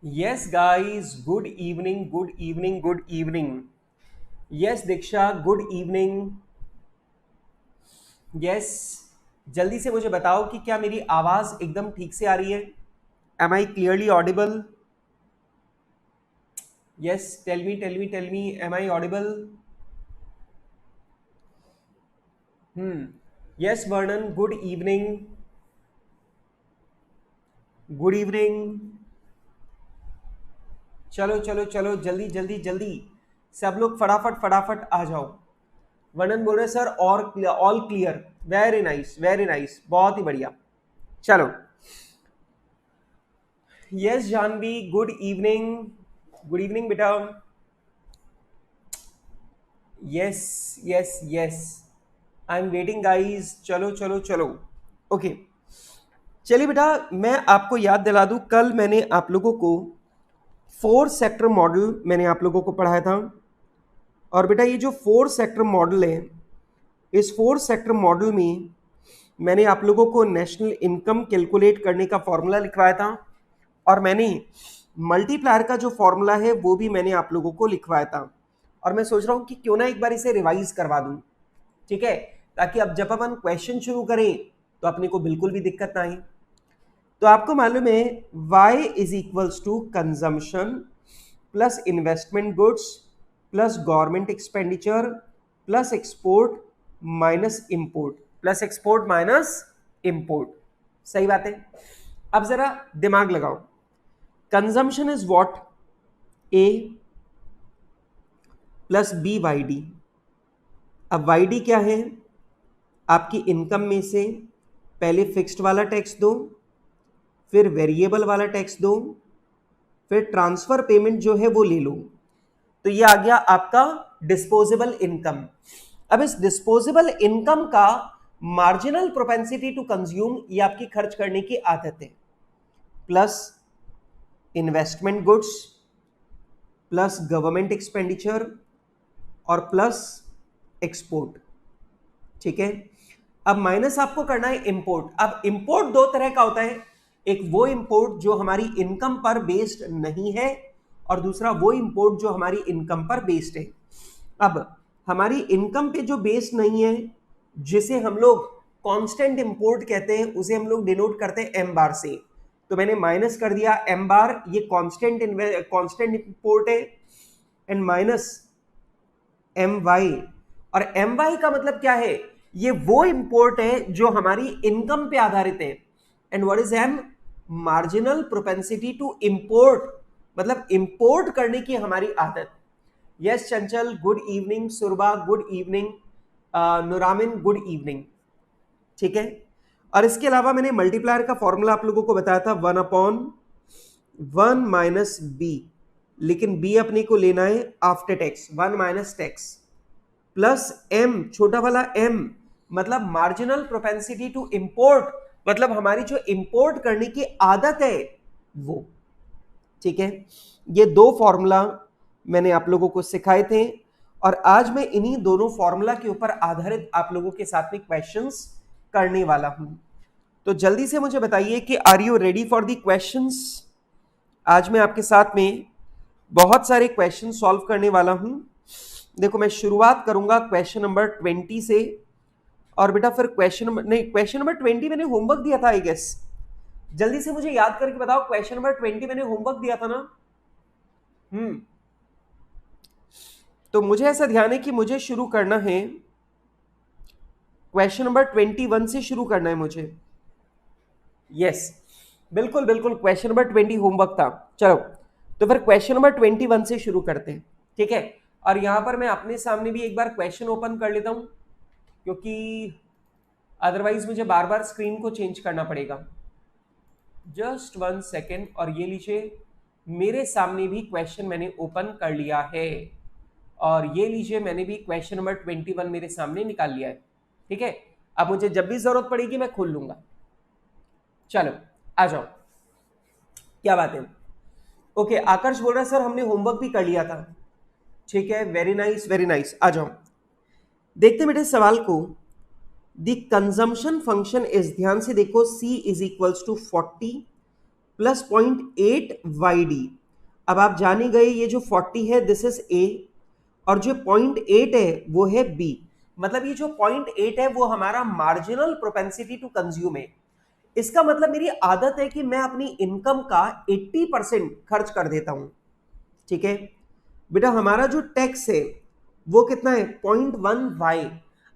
Yes, guys, good evening, good evening, good evening. Yes, Diksha, good evening. Yes, जल्दी से मुझे बताओ कि क्या मेरी आवाज एकदम ठीक से आ रही है? Am I clearly audible? Yes, tell me, am I audible? Yes, Vernon, good evening. Good evening. चलो चलो चलो जल्दी जल्दी जल्दी सब लोग फटाफट फटाफट आ जाओ। वर्णन बोल रहे सर और ऑल क्लियर। वेरी नाइस, बहुत ही बढ़िया। चलो। Yes Janvi, good evening. Good evening बेटा। Yes yes yes, I am waiting guys. चलो चलो चलो। ओके, चलिए बेटा, मैं आपको याद दिला दूं, कल मैंने आप लोगों को 4 सेक्टर मॉडल मैंने आप लोगों को पढ़ाया था। और बेटा ये जो 4 सेक्टर मॉडल है, इस 4 सेक्टर मॉडल में मैंने आप लोगों को नेशनल इनकम कैलकुलेट करने का फॉर्मूला लिखवाया था, और मैंने मल्टीप्लायर का जो फॉर्मूला है वो भी मैंने आप लोगों को लिखवाया था। और मैं सोच रहा हूं कि क्यों ना एक बार इसे रिवाइज करवा दूं, ठीक है, ताकि अब जब अपन क्वेश्चन शुरू करें तो अपने को बिल्कुल भी दिक्कत ना आए। तो आपको मालूम है y is equals to consumption plus investment goods plus government expenditure plus export minus import, plus export minus import. सही बात है। अब जरा दिमाग लगाओ। Consumption is what? A plus B Y D. अब वाई डी क्या है? आपकी इनकम में से पहले फिक्स्ड वाला टैक्स दो, फिर वेरिएबल वाला टैक्स दो, फिर ट्रांसफर पेमेंट जो है वो ले लो। तो ये आ गया आपका डिस्पोजेबल इनकम। अब इस डिस्पोजेबल इनकम का मार्जिनल प्रोपेंसिटी टू कंज्यूम, ये आपकी खर्च करने की आदत है, plus investment goods plus government expenditure और प्लस एक्सपोर्ट। ठीक है। अब माइनस आपको करना है इंपोर्ट। अब इंपोर्ट दो तरह का होता है, एक वो इंपोर्ट जो हमारी इनकम पर बेस्ड नहीं है, और दूसरा वो इंपोर्ट जो हमारी इनकम पर बेस्ड है। अब हमारी इनकम पे जो बेस्ड नहीं है, जिसे हम लोग कांस्टेंट इंपोर्ट कहते हैं, उसे हम लोग डिनोट करते हैं एम बार से। तो मैंने माइनस कर दिया एम बार, ये कांस्टेंट इंपोर्ट है, एंड माइनस एम वाई। और एम वाई का मतलब क्या है? ये वो इंपोर्ट है जो हमारी इनकम पे आधारित है। And what is M? Marginal propensity to import, मतलब इंपोर्ट करने की हमारी आदत। Yes Chanchal, good evening. Surbha, good evening. Nuramin, good evening. ठीक है। और इसके अलावा मैंने मल्टीप्लायर का फॉर्मूला आप लोगों को बताया था, 1/1 माइनस बी, लेकिन बी अपने को लेना है after tax, 1 minus tax, plus M, छोटा वाला एम, मतलब मार्जिनल प्रोपेंसिटी टू इंपोर्ट, मतलब हमारी जो इंपोर्ट करने की आदत है वो। ठीक है। ये दो फॉर्मूला मैंने आप लोगों को सिखाए थे, और आज मैं इन्हीं दोनों फॉर्मूला के ऊपर आधारित आप लोगों के साथ में क्वेश्चंस करने वाला हूं। तो जल्दी से मुझे बताइए कि are you ready for the questions? आज मैं आपके साथ में बहुत सारे क्वेश्चन सॉल्व करने वाला हूं। देखो, मैं शुरुआत करूंगा क्वेश्चन नंबर 20 से। और बेटा फिर क्वेश्चन नंबर 20 मैंने होमवर्क दिया था आई गेस। जल्दी से मुझे याद करके बताओ, क्वेश्चन नंबर 20 मैंने होमवर्क दिया था ना? तो मुझे ऐसा ध्यान है कि मुझे शुरू करना है क्वेश्चन नंबर 21 से शुरू करना है मुझे। यस, बिल्कुल बिल्कुल, क्वेश्चन नंबर 20 होमवर्क था। चलो, तो फिर क्वेश्चन नंबर 21 से शुरू करते हैं। ठीक है। और यहां पर मैं अपने सामने भी एक बार क्वेश्चन ओपन कर लेता हूं, क्योंकि अदरवाइज मुझे बार बार स्क्रीन को चेंज करना पड़ेगा। Just 1 second. और ये लीजिए, मेरे सामने भी क्वेश्चन मैंने ओपन कर लिया है। और ये लीजिए, मैंने भी क्वेश्चन नंबर 21 मेरे सामने निकाल लिया है। ठीक है। अब मुझे जब भी जरूरत पड़ेगी मैं खोल लूंगा। चलो, आ जाओ। क्या बात है? ओके, आकर्ष बोल रहा है सर हमने होमवर्क भी कर लिया था। ठीक है, वेरी नाइस वेरी नाइस। आ जाओ, देखते बेटे सवाल को। द कंजम्पशन फंक्शन इज, ध्यान से देखो, C is equals to 40 plus 0.8 Y D. अब आप जान ही गए ये जो 40 है दिस इज ए, और जो 0.8 है वो है बी। मतलब ये जो 0.8 है वो हमारा मार्जिनल प्रोपेंसिटी टू कंज्यूम है। इसका मतलब मेरी आदत है कि मैं अपनी इनकम का 80% खर्च कर देता हूं। ठीक है बेटा, हमारा जो टैक्स है वो कितना है 0.1 वाई।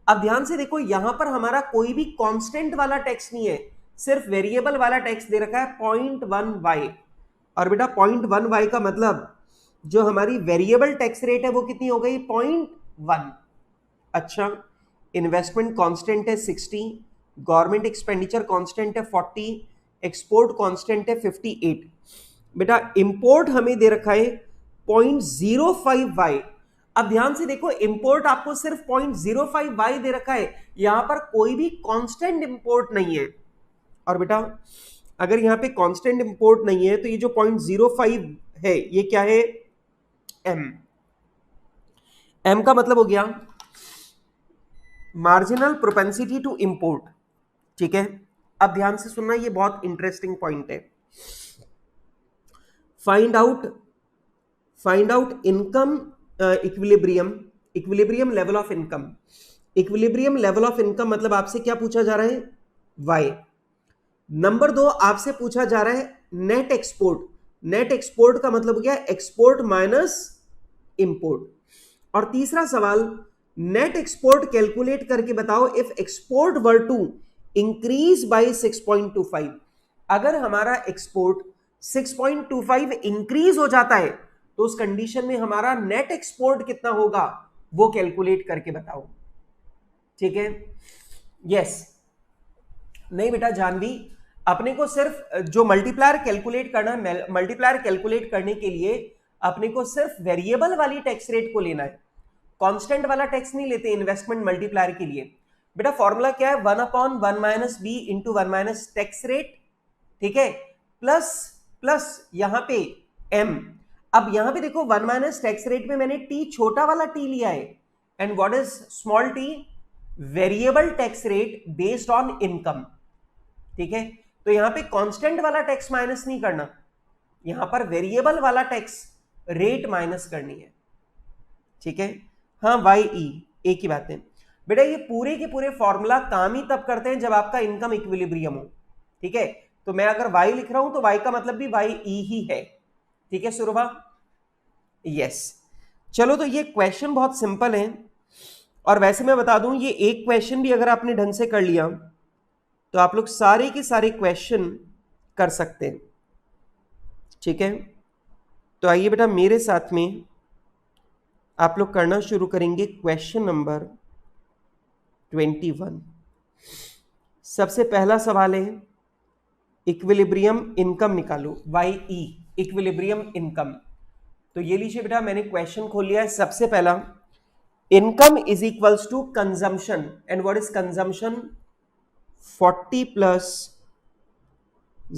अब ध्यान से देखो, यहां पर हमारा कोई भी कांस्टेंट वाला टैक्स नहीं है, सिर्फ वेरिएबल वाला टैक्स दे रखा है 0.1 वाई। और बेटा 0.1 वाई का मतलब जो हमारी वेरिएबल टैक्स रेट है वो कितनी हो गई 0.1। अच्छा, इन्वेस्टमेंट कांस्टेंट है 60, गवर्नमेंट एक्सपेंडिचर कांस्टेंट है 40, एक्सपोर्ट कांस्टेंट है 58। बेटा इंपोर्ट हमें दे रखा है 0.05 वाई। अब ध्यान से देखो, इंपोर्ट आपको सिर्फ 0.05 वाई दे रखा है, यहां पर कोई भी कांस्टेंट इंपोर्ट नहीं है। और बेटा अगर यहां पे कांस्टेंट इंपोर्ट नहीं है तो ये जो 0.05 है ये क्या है एम। एम का मतलब हो गया मार्जिनल प्रोपेंसिटी टू इंपोर्ट। ठीक है, अब ध्यान से सुनना, ये बहुत इंटरेस्टिंग पॉइंट है। Find out income equilibrium, equilibrium level of income. Equilibrium level of income मतलब आपसे क्या पूछा जा रहा है वाई। नंबर 2 आपसे पूछा जा रहा है नेट एक्सपोर्ट। नेट एक्सपोर्ट का मतलब क्या है एक्सपोर्ट माइनस इंपोर्ट। और तीसरा सवाल, नेट एक्सपोर्ट कैलकुलेट करके बताओ if export were to increase by 6.25। अगर हमारा एक्सपोर्ट 6.25 इंक्रीज हो जाता है तो उस कंडीशन में हमारा नेट एक्सपोर्ट कितना होगा वो कैलकुलेट करके बताओ। ठीक है, यस नहीं बेटा जानवी, अपने को सिर्फ जो मल्टीप्लायर कैलकुलेट करना है, मल्टीप्लायर कैलकुलेट करने के लिए अपने को सिर्फ वेरिएबल वाली टैक्स रेट को लेना है, कांस्टेंट वाला टैक्स नहीं लेते इन्वेस्टमेंट मल्टीप्लायर के लिए। बेटा फॉर्मूला क्या है 1/1 minus B into 1 minus tax rate. ठीक है, प्लस प्लस यहां पे एम। अब यहां पे देखो 1 माइनस टैक्स रेट में मैंने टी छोटा वाला टी लिया है, and what is small T variable tax rate based on income. ठीक है, तो यहां पे कांस्टेंट वाला टैक्स माइनस नहीं करना, यहां पर वेरिएबल वाला टैक्स रेट माइनस करनी है। ठीक है, हाँ वाई ई एक ही बात है बेटा। ये पूरे के पूरे फॉर्मूला काम ही तब करते हैं जब आपका इनकम इक्विलिब्रियम हो। ठीक है, तो मैं अगर वाई लिख रहा हूं तो वाई का मतलब भी वाई ई ही है। ठीक है सुरभा, यस। चलो तो ये क्वेश्चन बहुत सिंपल है, और वैसे मैं बता दूं ये एक क्वेश्चन भी अगर आपने ढंग से कर लिया तो आप लोग सारे के सारे क्वेश्चन कर सकते हैं। ठीक है, तो आइए बेटा मेरे साथ में आप लोग करना शुरू करेंगे क्वेश्चन नंबर 21। सबसे पहला सवाल है इक्विलिब्रियम इनकम निकालो, वाई ई इक्विलिब्रियम इनकम। तो ये लीजिए बेटा मैंने क्वेश्चन खोल लिया है। सबसे पहला, income is equals to consumption, and what is consumption 40 plus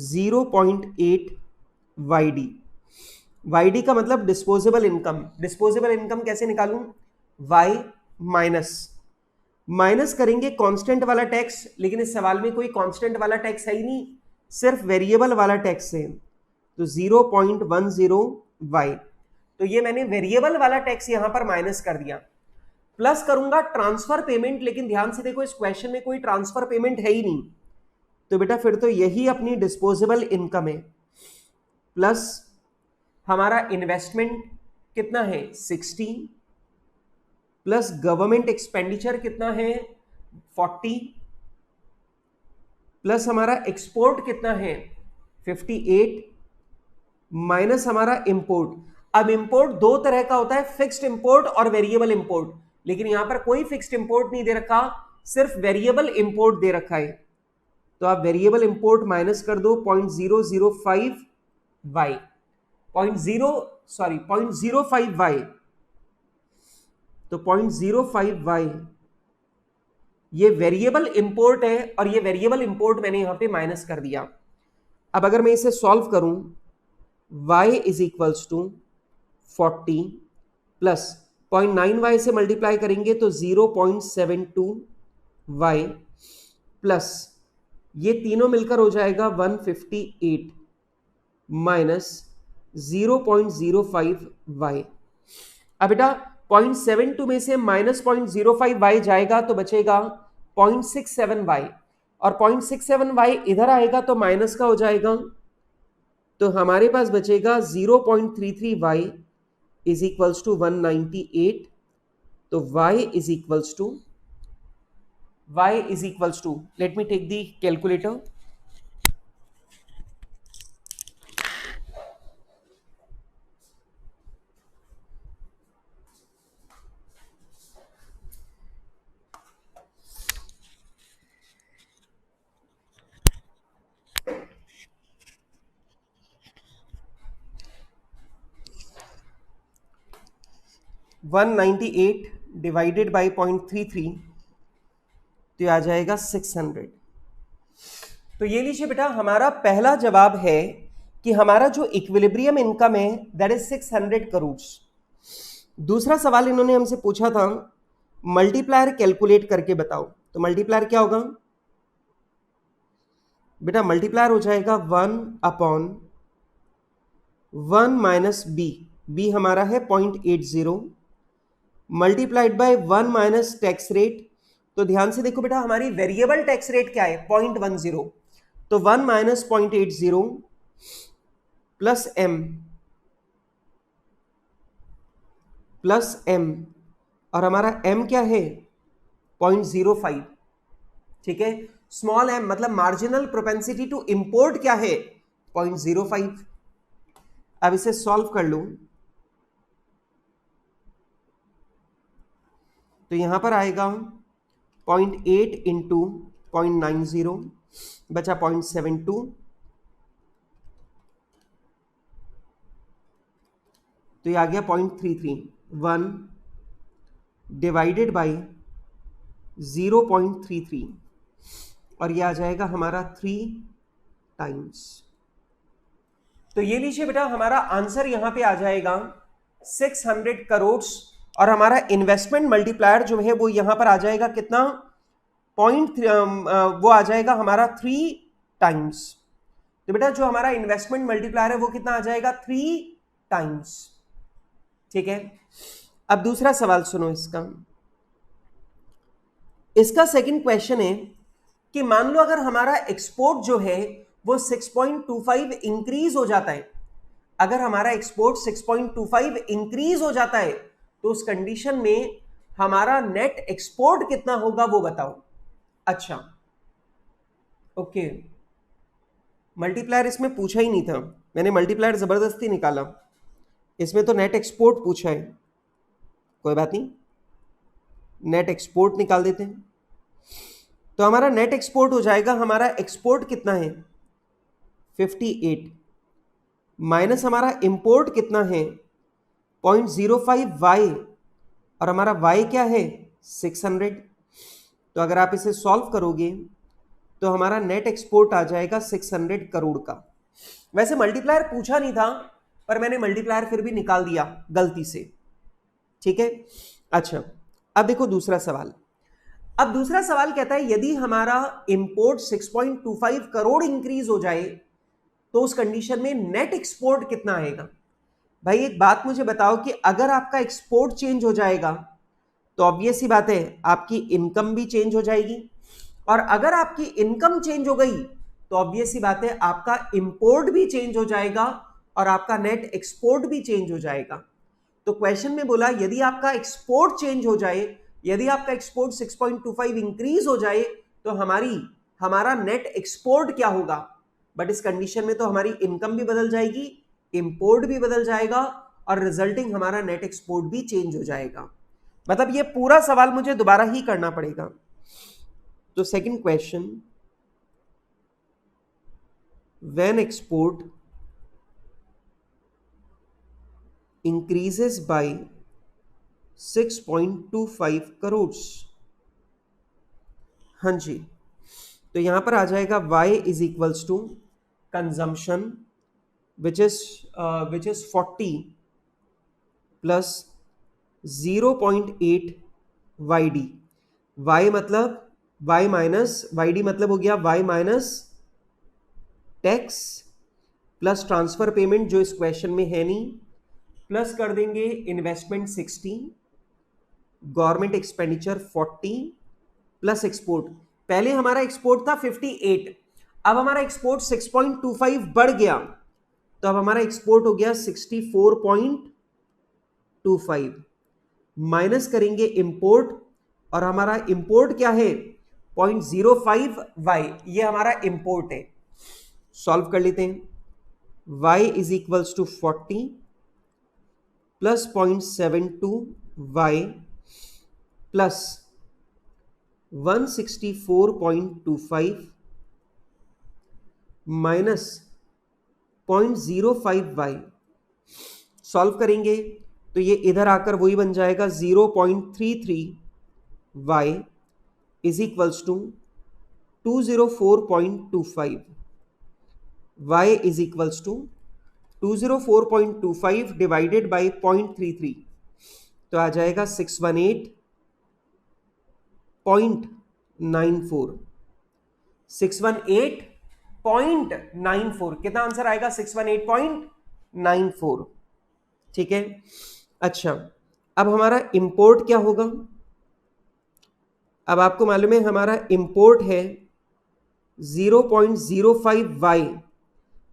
0.8 Y D. Y D का मतलब डिस्पोजेबल इनकम। डिस्पोजेबल इनकम कैसे निकालूं, वाई माइनस करेंगे कांस्टेंट वाला टैक्स, लेकिन इस सवाल में कोई कांस्टेंट वाला टैक्स है ही नहीं, सिर्फ वेरिएबल वाला टैक्स है, तो 0.10 वाई। तो ये मैंने वेरिएबल वाला टैक्स यहां पर माइनस कर दिया। प्लस करूंगा ट्रांसफर पेमेंट, लेकिन ध्यान से देखो इस क्वेश्चन में कोई ट्रांसफर पेमेंट है ही नहीं, तो बेटा फिर तो यही अपनी डिस्पोजेबल इनकम है। प्लस हमारा इन्वेस्टमेंट कितना है 60, प्लस गवर्नमेंट एक्सपेंडिचर कितना है 40, प्लस हमारा एक्सपोर्ट कितना है 58, माइनस हमारा इंपोर्ट। अब इंपोर्ट दो तरह का होता है, फिक्स्ड इंपोर्ट और वेरिएबल इंपोर्ट, लेकिन यहां पर कोई फिक्स्ड इंपोर्ट नहीं दे रखा, सिर्फ वेरिएबल इंपोर्ट दे रखा है। तो आप वेरिएबल इंपोर्ट माइनस कर दो 0.005 वाई, 0.05 वाई, तो 0.05 वाई ये वेरिएबल इंपोर्ट है, और ये वेरिएबल इंपोर्ट मैंने यहां पे माइनस कर दिया। अब अगर मैं इसे सॉल्व करूं, y is equals to 40 plus 0.9 Y से मल्टीप्लाई करेंगे तो 0.72 वाई, प्लस ये तीनों मिलकर हो जाएगा 158। Minus 0.05 Y. अब बेटा 0.72 में से माइनस 0.05 वाई जाएगा तो बचेगा 0.67 वाई, और 0.67 वाई इधर आएगा तो माइनस का हो जाएगा, तो हमारे पास बचेगा 0.33 वाई इज इक्वल्स टू 198। तो y is equals to let me take the calculator. One 198 divided by 0.33 तो आ जाएगा 600। तो ये लीजिए बेटा, हमारा पहला जवाब है कि हमारा जो इक्विलिब्रियम इनकम है दैट इज 600 करोड़। दूसरा सवाल इन्होंने हमसे पूछा था मल्टीप्लायर कैलकुलेट करके बताओ। तो मल्टीप्लायर क्या होगा बेटा? मल्टीप्लायर हो जाएगा 1/1 माइनस बी हमारा है 0.80 multiplied by 1 minus tax rate. तो ध्यान से देखो बेटा, हमारी वेरिएबल टैक्स रेट क्या है? 0.10। तो 1 माइनस 0.80 प्लस m, और हमारा m क्या है? 0.05। ठीक है, स्मॉल m मतलब मार्जिनल प्रोपेंसिटी टू इंपोर्ट क्या है? 0.05। अब इसे सॉल्व कर लूं तो यहां पर आएगा 0.8 इंटू 0.90 बचा 0.72, तो ये आ गया 0.33। 1 डिवाइडेड बाई 0.33 और ये आ जाएगा हमारा 3 टाइम्स। तो ये लीजिए बेटा, हमारा आंसर यहां पे आ जाएगा 600 करोड़, और हमारा इन्वेस्टमेंट मल्टीप्लायर जो है वो यहां पर आ जाएगा कितना? वो आ जाएगा हमारा 3 टाइम्स। तो बेटा जो हमारा इन्वेस्टमेंट मल्टीप्लायर है वो कितना आ जाएगा? 3 टाइम्स। ठीक है, अब दूसरा सवाल सुनो इसका सेकंड क्वेश्चन है कि मान लो अगर हमारा एक्सपोर्ट जो है वो 6.25 इंक्रीज हो जाता है। अगर हमारा एक्सपोर्ट 6.25 इंक्रीज हो जाता है तो उस कंडीशन में हमारा नेट एक्सपोर्ट कितना होगा वो बताओ। अच्छा ओके, मल्टीप्लायर इसमें पूछा ही नहीं था, मैंने मल्टीप्लायर जबरदस्ती निकाला। इसमें तो नेट एक्सपोर्ट पूछा है, कोई बात नहीं, नेट एक्सपोर्ट निकाल देते हैं। तो हमारा नेट एक्सपोर्ट हो जाएगा, हमारा एक्सपोर्ट कितना है? 58 माइनस हमारा इंपोर्ट कितना है? 0.05 वाई, और हमारा वाई क्या है? 600। तो अगर आप इसे सॉल्व करोगे तो हमारा नेट एक्सपोर्ट आ जाएगा 600 करोड़ का। वैसे मल्टीप्लायर पूछा नहीं था पर मैंने मल्टीप्लायर फिर भी निकाल दिया गलती से। ठीक है, अच्छा अब देखो दूसरा सवाल। अब दूसरा सवाल कहता है यदि हमारा इंपोर्ट 6.25 करोड़ इंक्रीज हो जाए तो उस कंडीशन में नेट एक्सपोर्ट कितना आएगा? भाई एक बात मुझे बताओ कि अगर आपका एक्सपोर्ट चेंज हो जाएगा तो ऑब्वियस ही बात है आपकी इनकम भी चेंज हो जाएगी, और अगर आपकी इनकम चेंज हो गई तो ऑब्वियस ही बात है आपका इंपोर्ट भी चेंज हो जाएगा और आपका नेट एक्सपोर्ट भी चेंज हो जाएगा। तो क्वेश्चन में बोला यदि आपका एक्सपोर्ट चेंज हो जाए, यदि आपका एक्सपोर्ट 6.25 इंक्रीज हो जाए तो हमारा नेट एक्सपोर्ट क्या होगा? बट इस कंडीशन में तो हमारी इनकम भी बदल जाएगी, इंपोर्ट भी बदल जाएगा, और रिजल्टिंग हमारा नेट एक्सपोर्ट भी चेंज हो जाएगा। मतलब ये पूरा सवाल मुझे दोबारा ही करना पड़ेगा। तो second question, when export increases by 6.25 crore. हाँ जी, तो यहां पर आ जाएगा y is equals to consumption which is 40 plus 0.8 YD। y मतलब y माइनस YD मतलब हो गया y minus tax plus transfer payment जो इस क्वेश्चन में है नहीं, प्लस कर देंगे investment 60, government expenditure 40 plus export. पहले हमारा एक्सपोर्ट था 58, अब हमारा एक्सपोर्ट 6.25 बढ़ गया, तो अब हमारा एक्सपोर्ट हो गया 64.25, माइनस करेंगे इंपोर्ट, और हमारा इंपोर्ट क्या है 0.05y, ये हमारा इंपोर्ट है। सॉल्व कर लेते हैं। y is equals to 40 plus 0.72y plus 164.25 minus 0.05y। Solve करेंगे तो ये इधर आकर वही बन जाएगा 0.33y is equals to 204.25। y is equals to 204.25 divided by 0.33, तो आ जाएगा 618.94। 618.94 कितना आंसर आएगा 618.94। ठीक है। अच्छा, अब हमारा इंपोर्ट क्या होगा? अब आपको मालूम है हमारा इंपोर्ट है 0.05y,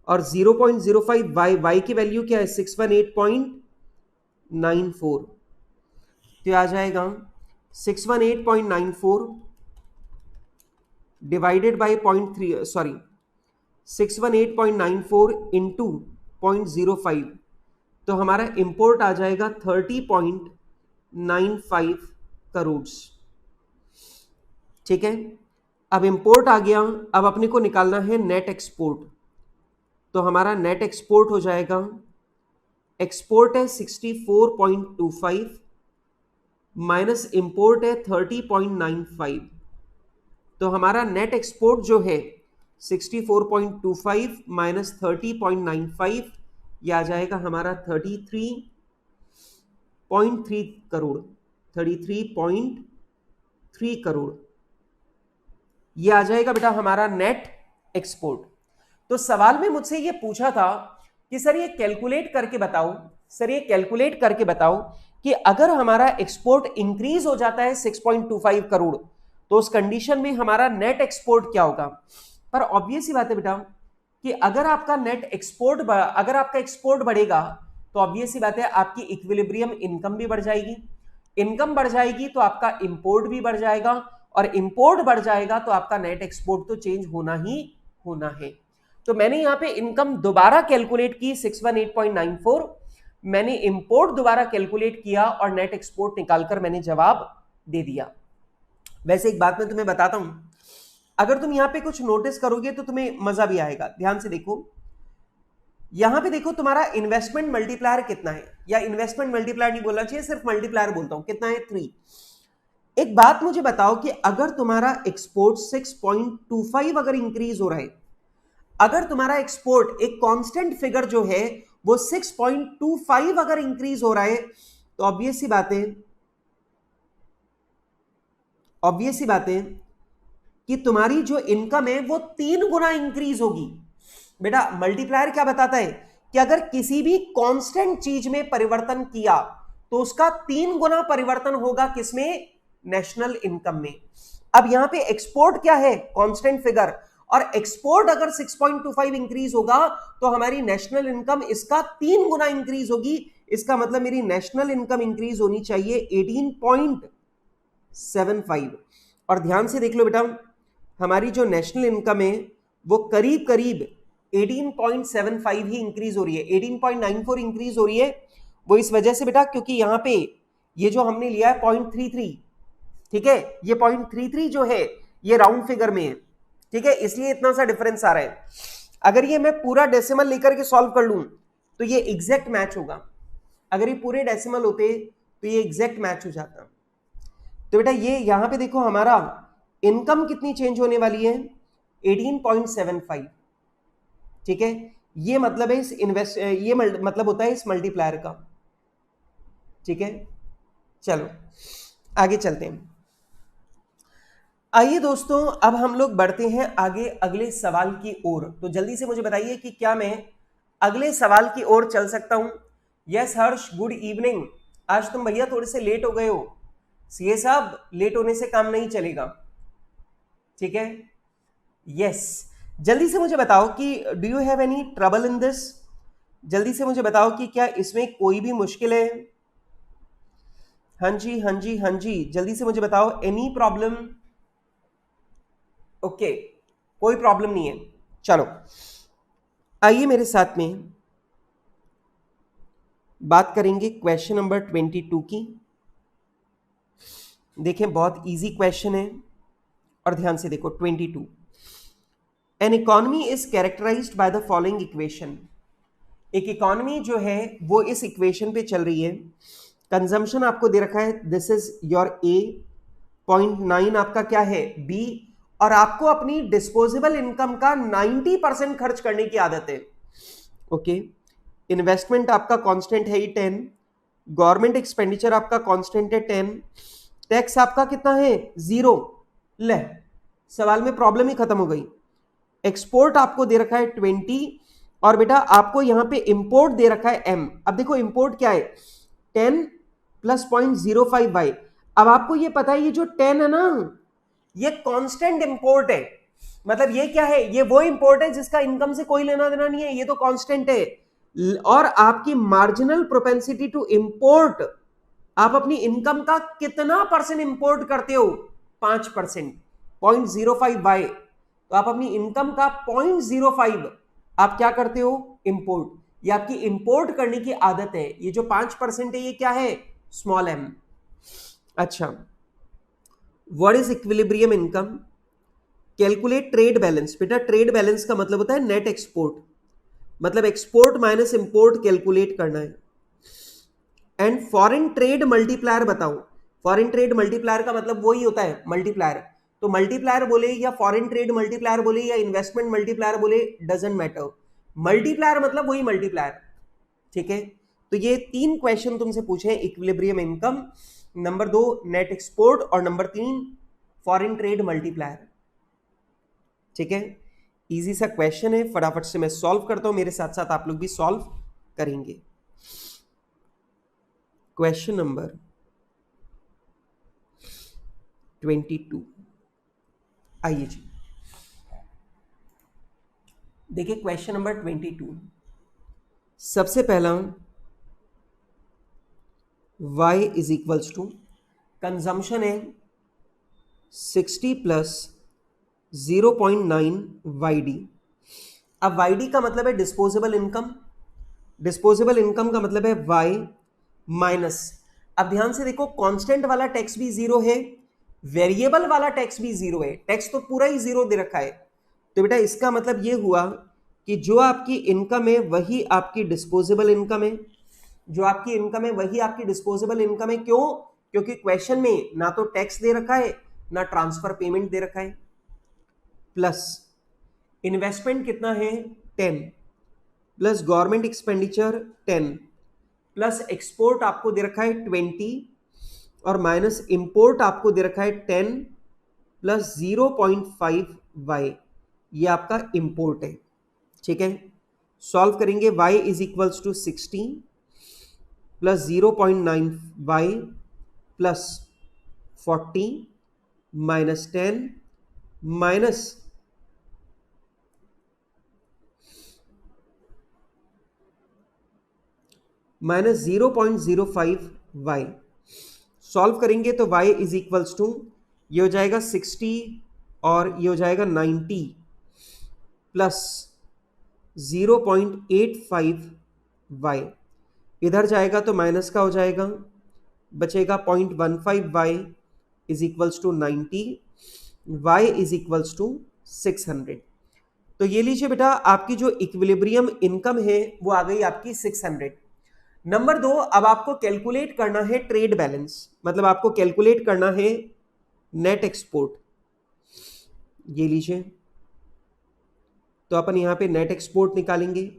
और 0.05y, y की वैल्यू क्या है 618.94, तो आ जाएगा 618.94 डिवाइडेड बाई 618.94 इंटू 0.05, तो हमारा इंपोर्ट आ जाएगा 30.95 करोड़। ठीक है, अब इंपोर्ट आ गया, अब अपने को निकालना है नेट एक्सपोर्ट। तो हमारा नेट एक्सपोर्ट हो जाएगा, एक्सपोर्ट है 64.25 माइनस इंपोर्ट है 30.95, तो हमारा नेट एक्सपोर्ट जो है 64.25 माइनस 30.95, ये आ जाएगा हमारा 33.3 करोड़। 33.3 करोड़ ये आ जाएगा बेटा हमारा नेट एक्सपोर्ट। तो सवाल में मुझसे ये पूछा था कि सर ये कैलकुलेट करके बताओ, सर ये कैलकुलेट करके बताओ कि अगर हमारा एक्सपोर्ट इंक्रीज हो जाता है 6.25 करोड़, तो उस कंडीशन में हमारा नेट एक्सपोर्ट क्या होगा। पर ऑब्वियस ही बात है बेटा कि अगर आपका नेट एक्सपोर्ट अगर आपका एक्सपोर्ट बढ़ेगा तो ऑब्वियस ही बात है आपकी इक्विलिब्रियम इनकम भी बढ़ जाएगी, इनकम बढ़ जाएगी तो आपका इंपोर्ट भी बढ़ जाएगा, और इंपोर्ट बढ़ जाएगा तो आपका नेट एक्सपोर्ट तो चेंज होना ही होना है। तो मैंने यहां पे इनकम दोबारा कैलकुलेट की 618.94, मैंने इंपोर्ट दोबारा कैलकुलेट किया और नेट एक्सपोर्ट निकालकर मैंने जवाब दे दिया। वैसे एक बात मैं तुम्हें बताता हूं, अगर तुम यहां पे कुछ नोटिस करोगे तो तुम्हें मजा भी आएगा। ध्यान से देखो, यहां पे देखो तुम्हारा इन्वेस्टमेंट मल्टीप्लायर कितना है, या इन्वेस्टमेंट मल्टीप्लायर नहीं बोलना चाहिए, सिर्फ मल्टीप्लायर बोलता हूं, कितना है 3। एक बात मुझे बताओ कि अगर तुम्हारा एक्सपोर्ट 6.25 अगर इंक्रीज हो रहा है, अगर तुम्हारा एक्सपोर्ट एक कांस्टेंट फिगर जो है वो 6.25 अगर इंक्रीज हो रहा है, तो ऑब्वियस सी बात है कि तुम्हारी जो इनकम है वो 3 गुना इंक्रीज होगी। बेटा मल्टीप्लायर क्या बताता है कि अगर किसी भी कांस्टेंट चीज में परिवर्तन किया तो उसका 3 गुना परिवर्तन होगा किसमें, नेशनल इनकम में। अब यहां पे एक्सपोर्ट क्या है, कांस्टेंट फिगर, और एक्सपोर्ट अगर 6.25 इंक्रीज होगा तो हमारी नेशनल इनकम इसका 3 गुना इंक्रीज होगी। इसका मतलब मेरी नेशनल इनकम इंक्रीज होनी चाहिए 18.75। और ध्यान से देख लो बेटा, हमारी जो नेशनल इनकम है वो करीब करीब 18.75 ही इंक्रीज हो रही है, 18.94 इंक्रीज हो रही है। वो इस वजह से बेटा क्योंकि यहां पे ये जो हमने लिया है 0.33, ठीक है, ये 0.33 जो है ये राउंड फिगर में है, ठीक है, इसलिए इतना सा डिफरेंस आ रहा है। अगर ये मैं पूरा डेसिमल लेकर के सॉल्व कर लूं तो ये एग्जैक्ट मैच होगा, अगर ये पूरे डेसिमल होते तो ये एग्जैक्ट मैच हो जाता। तो बेटा ये यहां पे देखो हमारा इनकम कितनी चेंज होने वाली है, 18.75, ठीक है, ये मतलब है ये मतलब होता है इस मल्टीप्लायर का। ठीक है, चलो आगे चलते हैं। आइए दोस्तों, अब हम लोग बढ़ते हैं आगे अगले सवाल की ओर। तो जल्दी से मुझे बताइए कि क्या मैं अगले सवाल की ओर चल सकता हूं। यस हर्ष, गुड इवनिंग। आज तुम भैया थोड़े से लेट हो गए हो। सीए साहब, लेट होने से काम नहीं चलेगा, ठीक है? यस, जल्दी से मुझे बताओ कि do you have any trouble in this. जल्दी से मुझे बताओ कि क्या इसमें कोई भी मुश्किल है। हाँ जी, हाँ जी, हाँ जी, जल्दी से मुझे बताओ, एनी प्रॉब्लम? ओके, कोई प्रॉब्लम नहीं है। चलो आइए मेरे साथ में बात करेंगे क्वेश्चन नंबर 22 की। देखें, बहुत इजी क्वेश्चन है और ध्यान से देखो। 22, an economy is characterised by the following equation. एक इकोनॉमी जो है वो इस इक्वेशन पे चल रही है। कंजम्पशन आपको दे रखा है, दिस इज योर ए, 0.9 आपका क्या है, बी, और आपको अपनी डिस्पोजेबल इनकम का 90% खर्च करने की आदत है। ओके, इन्वेस्टमेंट आपका कांस्टेंट है ही 10, गवर्नमेंट एक्सपेंडिचर आपका कांस्टेंट है 10, टैक्स आपका कितना है, 0। ले, सवाल में प्रॉब्लम ही खत्म हो गई। एक्सपोर्ट आपको दे रखा है 20, और बेटा आपको यहां पे इंपोर्ट दे रखा है m। अब देखो इंपोर्ट क्या है, 10 प्लस 0.05y। अब आपको ये पता है ये जो 10 है ना, ये कांस्टेंट इंपोर्ट है। मतलब ये क्या है, ये वो इंपोर्ट है जिसका इनकम से कोई लेना देना नहीं है, ये तो कांस्टेंट है। और आपकी मार्जिनल प्रोपेंसिटी टू इंपोर्ट, आप अपनी इनकम का कितना परसेंट इंपोर्ट करते हो, 5%, 0.05y। तो आप अपनी इनकम का 0.05 आप क्या करते हो, इंपोर्ट। ये आपकी इंपोर्ट करने की आदत है। ये जो 5% है ये क्या है, स्मॉल एम। अच्छा, what is equilibrium income? Calculate trade balance. बेटा ट्रेड बैलेंस का मतलब होता है नेट एक्सपोर्ट, मतलब एक्सपोर्ट माइनस इंपोर्ट कैलकुलेट करना है। एंड फॉरेन ट्रेड मल्टीप्लायर बताओ। फॉरेन ट्रेड मल्टीप्लायर का मतलब वही होता है, मल्टीप्लायर। तो मल्टीप्लायर बोले या फॉरेन ट्रेड मल्टीप्लायर बोले या इन्वेस्टमेंट मल्टीप्लायर बोले, डजंट मैटर, मल्टीप्लायर मतलब वही मल्टीप्लायर, ठीक है? तो ये 3 क्वेश्चन तुमसे पूछे, equilibrium income, number 2 net export, और नंबर 3 फॉरेन ट्रेड मल्टीप्लायर, ठीक है? इजी सा क्वेश्चन है, फटाफट से मैं सॉल्व करता हूं, मेरे साथ साथ आप लोग भी सॉल्व करेंगे। क्वेश्चन नंबर 22, आइए जी देखिए क्वेश्चन नंबर 22। सबसे पहला y is equals to, consumption है 60 प्लस 0.9 YD। अब YD का मतलब है डिस्पोजेबल इनकम, डिस्पोजेबल इनकम का मतलब है y माइनस, अब ध्यान से देखो कांस्टेंट वाला टैक्स भी 0 है, वेरिएबल वाला टैक्स भी 0 है, टैक्स तो पूरा ही 0 दे रखा है। तो बेटा इसका मतलब ये हुआ कि जो आपकी इनकम है वही आपकी डिस्पोजेबल इनकम है, जो आपकी इनकम है वही आपकी डिस्पोजेबल इनकम है। क्यों? क्योंकि क्वेश्चन में ना तो टैक्स दे रखा है ना ट्रांसफर पेमेंट दे रखा है। प्लस इन्वेस्टमेंट कितना है, 10, plus government expenditure 10, plus export आपको दे रखा है 20, और माइनस इंपोर्ट आपको दे रखा है 10 प्लस 0.5y, ये आपका इंपोर्ट है, ठीक है? सॉल्व करेंगे, y is equals to 60 plus 0.9y plus 40 minus 10 minus minus 0.05y। Solve करेंगे तो y इज इक्वल्स टू, ये हो जाएगा 60 और ये हो जाएगा 90 प्लस 0.85y, इधर जाएगा तो माइनस का हो जाएगा, बचेगा 0.15y is equals to 90, y is equals to 600। तो ये लीजिए बेटा आपकी जो इक्विलिब्रियम इनकम है वो आ गई आपकी 600। नंबर 2, अब आपको कैलकुलेट करना है ट्रेड बैलेंस, मतलब आपको कैलकुलेट करना है नेट एक्सपोर्ट। ये लीजिए, तो अपन यहां पे नेट एक्सपोर्ट निकालेंगे।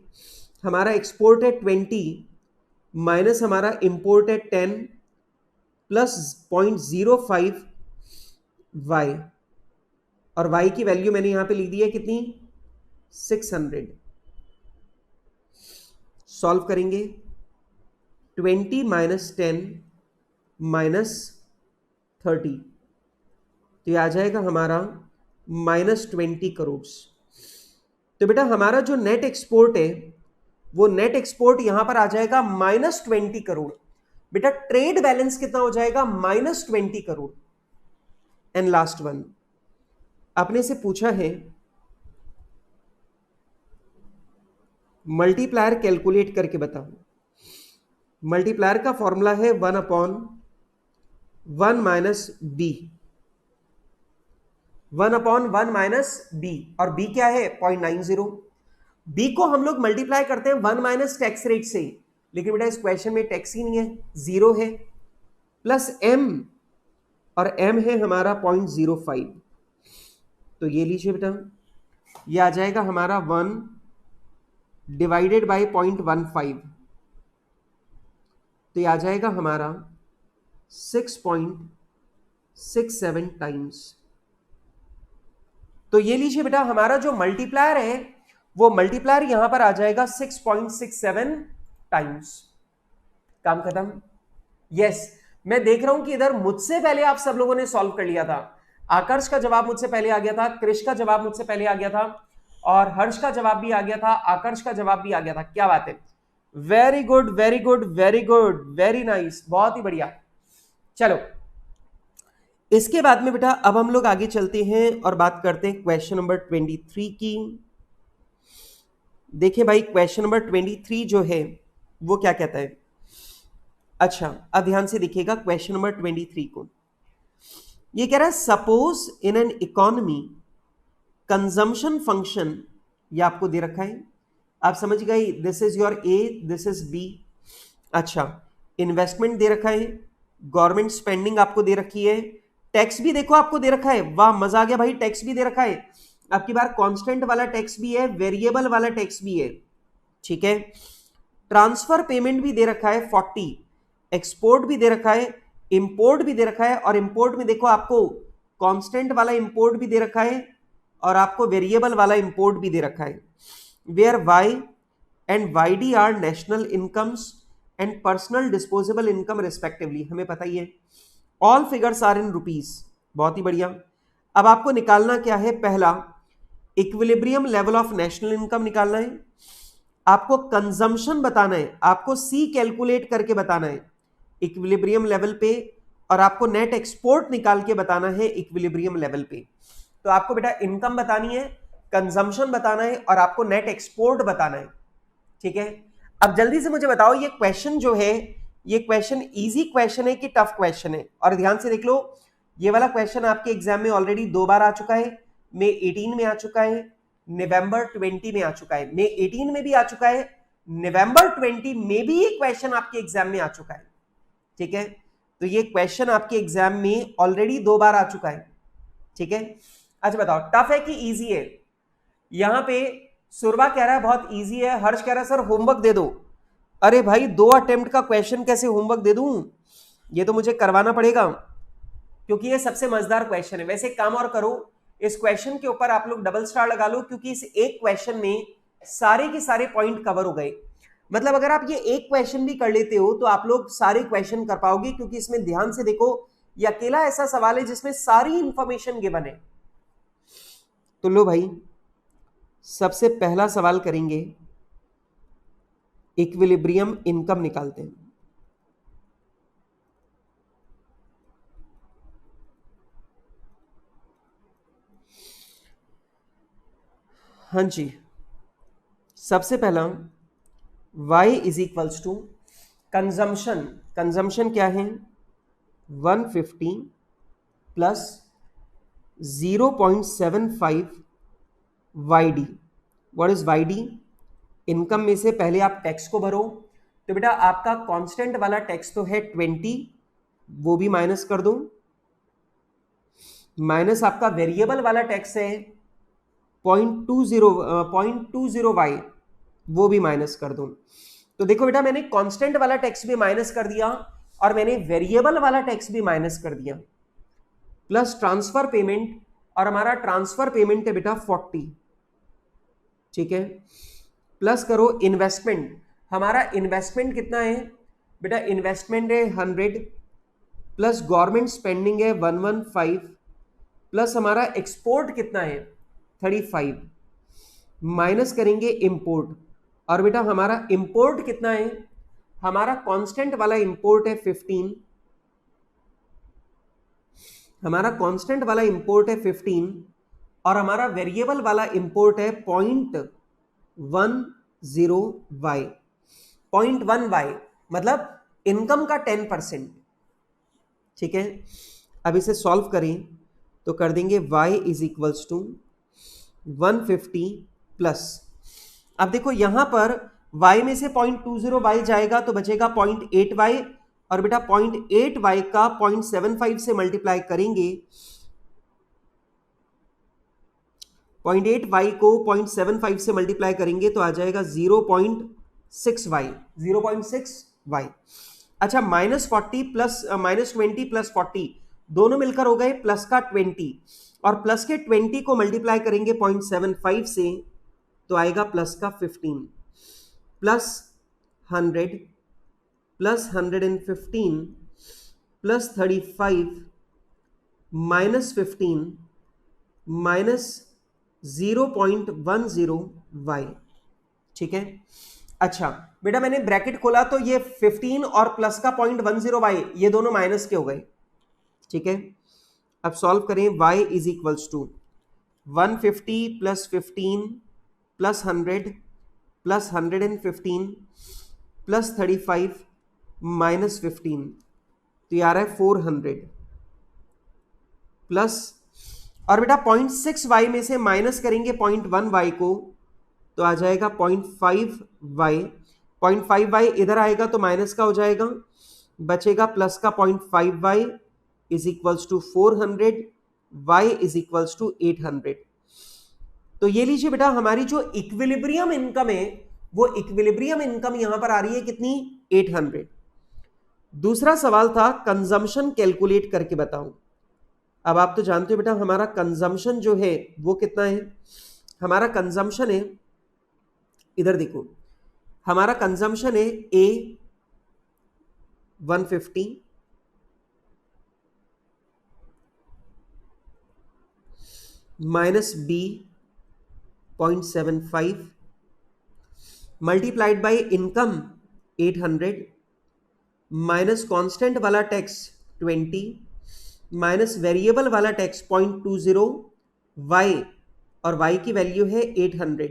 हमारा एक्सपोर्ट है 20 माइनस हमारा इंपोर्ट है 10 प्लस 0.05y, और y की वैल्यू मैंने यहां पे लिख दी है कितनी, 600। सॉल्व करेंगे 20 माइनस 10 माइनस 30, तो ये आ जाएगा हमारा -20 करोड़। तो बेटा हमारा जो नेट एक्सपोर्ट है वो नेट एक्सपोर्ट यहां पर आ जाएगा -20 करोड़। बेटा ट्रेड बैलेंस कितना हो जाएगा? -20 करोड़। एंड लास्ट वन, आपने से पूछा है मल्टीप्लायर कैलकुलेट करके बताओ। मल्टीप्लायर का फॉर्मूला है 1/1 माइनस बी, 1/1 माइनस बी, और बी क्या है? 0.90। बी को हम लोग मल्टीप्लाई करते हैं 1 माइनस टैक्स रेट से, लेकिन बेटा इस क्वेश्चन में टैक्स ही नहीं है, 0 है, प्लस एम, और एम है हमारा 0.05। तो ये लीजिए बेटा, ये आ जाएगा हमारा 1 डिवाइडेड बाई 0.15, तो ये आ जाएगा हमारा 6.67 टाइम्स। तो ये लीजिए बेटा, हमारा जो मल्टीप्लायर है वो मल्टीप्लायर यहां पर आ जाएगा 6.67 टाइम्स। काम खत्म। यस, मैं देख रहा हूं कि इधर मुझसे पहले आप सब लोगों ने सॉल्व कर लिया था। आकर्ष का जवाब मुझसे पहले आ गया था, कृष का जवाब मुझसे पहले आ गया था, और हर्ष का जवाब भी आ गया था, आकर्ष का जवाब भी आ गया था। क्या बात है, very good very good very good, very nice, बहुत ही बढ़िया। चलो इसके बाद में बेटा अब हम लोग आगे चलते हैं और बात करते हैं क्वेश्चन नंबर 23 की। देखिए भाई, क्वेश्चन नंबर 23 जो है वो क्या कहता है। अच्छा, अब ध्यान से देखिएगा क्वेश्चन नंबर 23 को। ये कह रहा है suppose in an economy consumption function, ये आपको दे रखा है, आप समझ गए, this is your A, this is B. अच्छा, इन्वेस्टमेंट दे रखा है, गवर्नमेंट स्पेंडिंग आपको दे रखी है, टैक्स भी देखो आपको दे रखा है, वाह मजा आ गया भाई, टैक्स भी दे रखा है। अब की बार कांस्टेंट वाला टैक्स भी है, वेरिएबल वाला टैक्स भी है, ठीक है। ट्रांसफर पेमेंट भी दे रखा है 40, एक्सपोर्ट भी दे रखा है, इंपोर्ट भी दे रखा है, और इंपोर्ट में देखो आपको कांस्टेंट वाला इंपोर्ट भी दे रखा है और आपको वेरिएबल वाला इंपोर्ट भी दे रखा है। Where Y and Y D are national incomes and personal disposable income respectively, हमें पता ही है। All figures are in rupees, बहुत ही बढ़िया। अब आपको निकालना क्या है, पहला equilibrium level of national income निकालना है, आपको कंजम्पशन बताना है, आपको सी कैलकुलेट करके बताना है इक्विलिब्रियम लेवल पे, और आपको नेट एक्सपोर्ट निकाल के बताना है इक्विलिब्रियम लेवल पे। तो आपको बेटा इनकम बतानी है, कंजम्पशन बताना है, और आपको नेट एक्सपोर्ट बताना है, ठीक है। अब जल्दी से मुझे बताओ, ये क्वेश्चन जो है, ये क्वेश्चन इजी क्वेश्चन है कि टफ क्वेश्चन है? और ध्यान से देख लो, ये वाला क्वेश्चन आपके एग्जाम में ऑलरेडी 2 बार आ चुका है, मई 18 में आ चुका है, नवंबर 20 में आ चुका है, मई 18 में भी आ चुका है, नवंबर 20 में भी ये क्वेश्चन आपके एग्जाम में आ चुका है, ठीक है। तो ये क्वेश्चन आपके एग्जाम में ऑलरेडी 2 बार आ चुका है, ठीक है। अच्छा बताओ, टफ है कि इजी है? यहां पे सुरवा कह रहा है बहुत इजी है, हर्ष कह रहा है सर होमवर्क दे दो। अरे भाई 2 अटेम्प्ट का क्वेश्चन कैसे होमवर्क दे दूं, ये तो मुझे करवाना पड़ेगा, क्योंकि ये सबसे मजेदार क्वेश्चन है। वैसे एक काम और करो, इस क्वेश्चन के ऊपर आप लोग डबल स्टार लगा लो, क्योंकि इस एक क्वेश्चन में सारे के सारे पॉइंट कवर हो गए। मतलब अगर आप ये एक क्वेश्चन भी कर लेते हो तो आप लोग सारे क्वेश्चन कर पाओगे, क्योंकि इसमें ध्यान से देखो, ये अकेला ऐसा सवाल है जिसमें सारी इंफॉर्मेशन गिवन है। तो लो भाई, सबसे पहला सवाल करेंगे, इक्विलिब्रियम इनकम निकालते हैं। हाँ जी, सबसे पहला y is equals to consumption, consumption क्या है 150 plus 0.75 YD। What is YD? Income में से पहले आप टैक्स को भरो, तो बेटा आपका कांस्टेंट वाला टैक्स तो है 20, वो भी माइनस कर दो, माइनस आपका वेरिएबल वाला टैक्स है 0.20y, वो भी माइनस कर दो। तो देखो बेटा, मैंने कांस्टेंट वाला टैक्स भी माइनस कर दिया और मैंने वेरिएबल वाला टैक्स भी माइनस कर दिया, प्लस ट्रांसफर पेमेंट, और हमारा ट्रांसफर पेमेंट है बेटा 40, ठीक है। प्लस करो इन्वेस्टमेंट, हमारा इन्वेस्टमेंट कितना है बेटा, इन्वेस्टमेंट है 100 प्लस गवर्नमेंट स्पेंडिंग है 115 प्लस हमारा एक्सपोर्ट कितना है 35 माइनस करेंगे इंपोर्ट, और बेटा हमारा इंपोर्ट कितना है, हमारा कांस्टेंट वाला इंपोर्ट है 15, हमारा कांस्टेंट वाला इंपोर्ट है 15 और हमारा वेरिएबल वाला इंपोर्ट है 0.10y, 0.1y मतलब इनकम का 10%। ठीक है, अब इसे सॉल्व करें तो कर देंगे y is equals to 150 plus, अब देखो यहां पर y में से 0.20y जाएगा तो बचेगा 0.8y, और बेटा 0.8y का 0.75 से मल्टीप्लाई करेंगे, 0.8y को 0.75 से मल्टीप्लाई करेंगे तो आ जाएगा 0.6y, 0.6y। अच्छा, -40 प्लस -20 प्लस 40 दोनों मिलकर हो गए प्लस का 20, और प्लस के 20 को मल्टीप्लाई करेंगे 0.75 से तो आएगा प्लस का 15 plus 100 plus 115 plus 35 minus 15 minus 0.10y। ठीक है, अच्छा बेटा मैंने ब्रैकेट खोला तो ये 15 और प्लस का 0.10y ये दोनों माइनस के हो गए। ठीक है, अब सॉल्व करें, y is equals to 150 plus 15 plus 100 plus 115 plus 35 minus 15 तो ये आ रहा है 400 प्लस, और बेटा 0.6y में से माइनस करेंगे 0.1y को तो आ जाएगा 0.5y, 0.5y इधर आएगा तो माइनस का हो जाएगा, बचेगा प्लस का 0.5y is equals to 400, y is equals to 800। तो ये लीजिए बेटा हमारी जो इक्विलिब्रियम इनकम है वो इक्विलिब्रियम इनकम यहां पर आ रही है कितनी, 800। दूसरा सवाल था कंजम्पशन कैलकुलेट करके बताओ। अब आप तो जानते हो बेटा हमारा कंजम्पशन जो है वो कितना है, हमारा कंजम्पशन है, इधर देखो हमारा कंजम्पशन है A 150 minus B 0.75 multiplied by income 800 minus constant वाला टैक्स 20 माइनस वेरिएबल वाला टैक्स 0.20 y, और y की वैल्यू है 800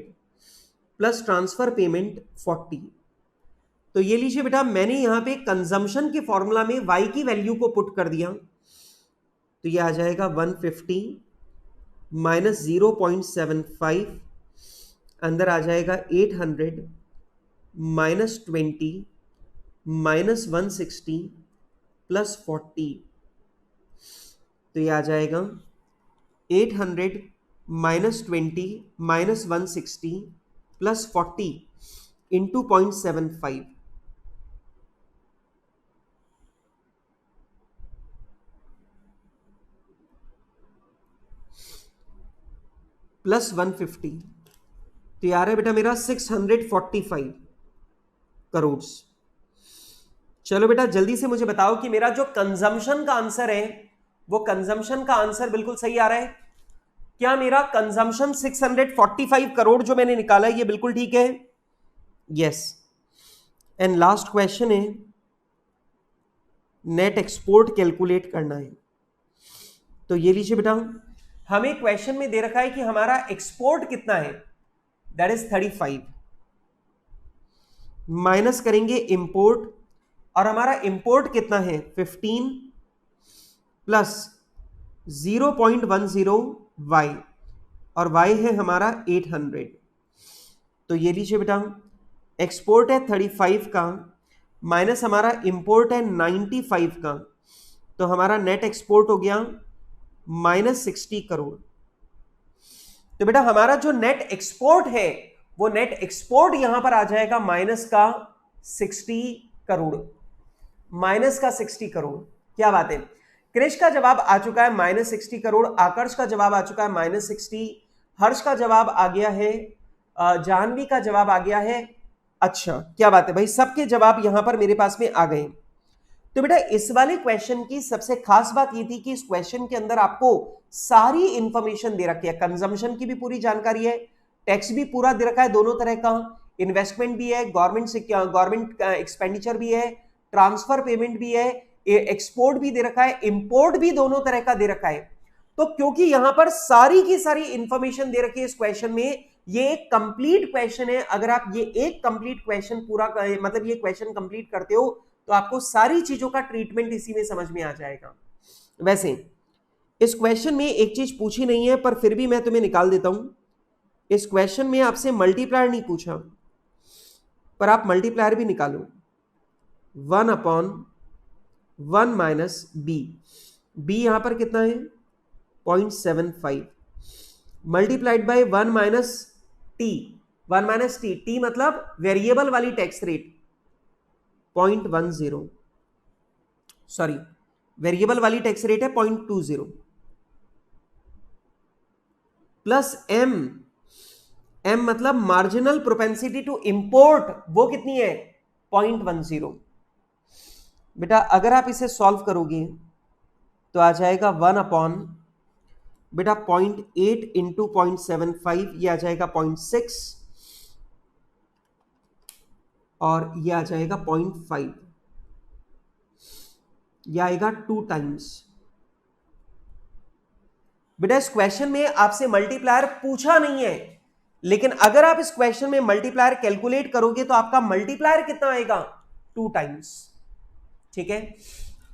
प्लस ट्रांसफर पेमेंट 40। तो ये लीजिए बेटा मैंने यहां पे कंजम्पशन के फॉर्मूला में y की वैल्यू को पुट कर दिया तो ये आ जाएगा 150 माइनस 0.75 अंदर आ जाएगा 800 माइनस 20 माइनस 160 प्लस 40 तो ये आ जाएगा 800 minus 20 minus 160 plus 40 into 0.75 plus 150 तो ये आ रहा है बेटा मेरा 645 करोड़। चलो बेटा जल्दी से मुझे बताओ कि मेरा जो कंजम्पशन का आंसर है वो कंजम्पशन का आंसर बिल्कुल सही आ रहा है क्या, मेरा कंजम्पशन 645 करोड़ जो मैंने निकाला है ये बिल्कुल ठीक है, यस। एंड लास्ट क्वेश्चन है नेट एक्सपोर्ट कैलकुलेट करना है। तो ये लीजिए बेटा हमें क्वेश्चन में दे रखा है कि हमारा एक्सपोर्ट कितना है, दैट इज 35, माइनस करेंगे इंपोर्ट, और हमारा इंपोर्ट कितना है 15 प्लस 0.10y, और y है हमारा 800। तो ये लीजिए बेटा एक्सपोर्ट है 35 का माइनस हमारा इंपोर्ट है 95 का, तो हमारा नेट एक्सपोर्ट हो गया माइनस 60 करोड़। तो बेटा हमारा जो नेट एक्सपोर्ट है वो नेट एक्सपोर्ट यहां पर आ जाएगा माइनस का 60 करोड़, माइनस का 60 करोड़। क्या बात है, क्रिश का जवाब आ चुका है माइनस 60 करोड़, आकर्ष का जवाब आ चुका है माइनस 60, हर्ष का जवाब आ गया है, जाह्नवी का जवाब आ गया है अच्छा, क्या बात है भाई, सबके जवाब यहां पर मेरे पास में आ गए। तो बेटा इस वाले क्वेश्चन की सबसे खास बात ये थी कि इस क्वेश्चन के अंदर आपको सारी इंफॉर्मेशन दे रखी है, कंजम्पशन की भी पूरी जानकारी है, टैक्स भी पूरा दे रखा है दोनों तरह का, इन्वेस्टमेंट भी है, गवर्नमेंट एक्सपेंडिचर भी है, ट्रांसफर पेमेंट भी है, एक्सपोर्ट भी दे रखा है, इंपोर्ट भी दोनों तरह का दे रखा है। तो क्योंकि यहां पर सारी की सारी इंफॉर्मेशन दे रखी है इस क्वेश्चन में, ये एक कंप्लीट क्वेश्चन है। अगर आप ये एक कंप्लीट क्वेश्चन पूरा मतलब ये क्वेश्चन कंप्लीट करते हो तो आपको सारी चीजों का ट्रीटमेंट इसी में समझ में आ जाएगा। वैसे इस क्वेश्चन में एक चीज पूछी नहीं है पर फिर भी मैं तुम्हें निकाल देता हूं। इस क्वेश्चन में आपसे मल्टीप्लायर नहीं पूछा, पर आप मल्टीप्लायर भी निकालो। 1/1 माइनस बी, बी यहां पर कितना है 0.75 multiplied by 1 minus T, 1 minus T, T मतलब वेरिएबल वाली टैक्स रेट 0.10, सॉरी वेरिएबल वाली टैक्स रेट है 0.20 प्लस एम, एम मतलब मार्जिनल प्रोपेंसिटी टू इंपोर्ट, वो कितनी है 0.10। बेटा अगर आप इसे सॉल्व करोगे तो आ जाएगा 1 बेटा 0.8 इंटू 0.75, ये आ जाएगा 0.6 और ये आ जाएगा 0.5, ये आएगा 2 टाइम्स। बेटा इस क्वेश्चन में आपसे मल्टीप्लायर पूछा नहीं है, लेकिन अगर आप इस क्वेश्चन में मल्टीप्लायर कैलकुलेट करोगे तो आपका मल्टीप्लायर कितना आएगा 2 टाइम्स। ठीक है,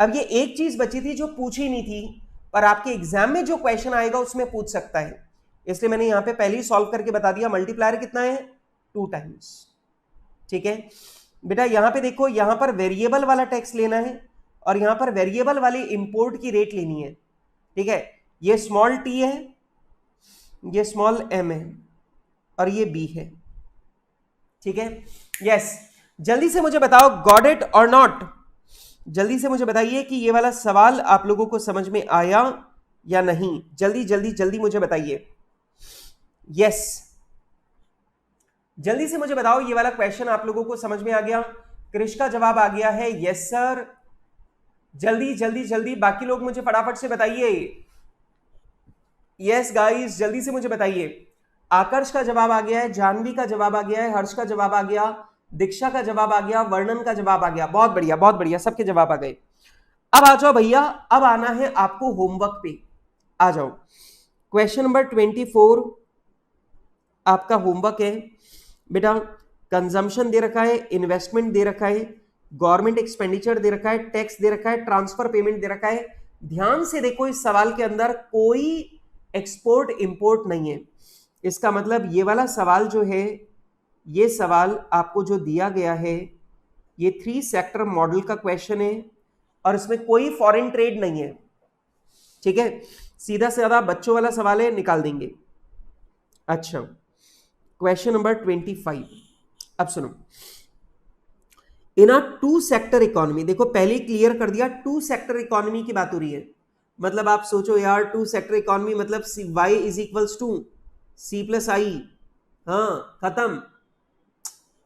अब ये एक चीज बची थी जो पूछी नहीं थी, पर आपके एग्जाम में जो क्वेश्चन आएगा उसमें पूछ सकता है, इसलिए मैंने यहां पे पहले ही सॉल्व करके बता दिया। मल्टीप्लायर कितना है 2 टाइम्स। ठीक है बेटा, यहां पे देखो, यहां पर वेरिएबल वाला टैक्स लेना है और यहां पर वेरिएबल वाली इंपोर्ट की रेट लेनी है। ठीक है, ये स्मॉल टी है, ये स्मॉल एम है और ये बी है। ठीक है, यस, जल्दी से मुझे बताओ गॉट इट और नॉट, जल्दी से मुझे बताइए कि ये वाला सवाल आप लोगों को समझ में आया या नहीं, जल्दी जल्दी जल्दी मुझे बताइए। यस, जल्दी से मुझे बताओ ये वाला क्वेश्चन आप लोगों को समझ में आ गया। क्रिश का जवाब आ गया है यस सर, जल्दी जल्दी जल्दी, बाकी लोग मुझे फटाफट से बताइए। यस गाइस, जल्दी से मुझे बताइए। आकर्ष का जवाब आ गया है, जानवी का जवाब आ गया है, हर्ष का जवाब आ गया, दीक्षा का जवाब आ गया, वर्णन का जवाब आ गया। बहुत बढ़िया बहुत बढ़िया, सबके जवाब आ गए। अब आ जाओ भैया, अब आना है आपको होमवर्क पे, आ जाओ। क्वेश्चन नंबर 24 आपका होमवर्क है बेटा। कंजम्पशन दे रखा है, इन्वेस्टमेंट दे रखा है, गवर्नमेंट एक्सपेंडिचर दे रखा है, टैक्स दे रखा है, ट्रांसफर पेमेंट दे रखा है। ध्यान से देखो, इस सवाल के अंदर कोई एक्सपोर्ट इंपोर्ट नहीं है। इसका मतलब ये वाला सवाल जो है, ये सवाल आपको जो दिया गया है, ये 3 सेक्टर मॉडल का क्वेश्चन है और इसमें कोई फॉरेन ट्रेड नहीं है। ठीक है, सीधा साधा बच्चों वाला सवाल है, निकाल देंगे। अच्छा, क्वेश्चन नंबर 25, अब सुनो। इन अ 2 सेक्टर इकोनॉमी, देखो पहले क्लियर कर दिया, 2 सेक्टर इकोनॉमी की बात हो रही है। मतलब आप सोचो यार, 2 सेक्टर इकोनॉमी मतलब y is equals to C plus I, हाँ खत्म।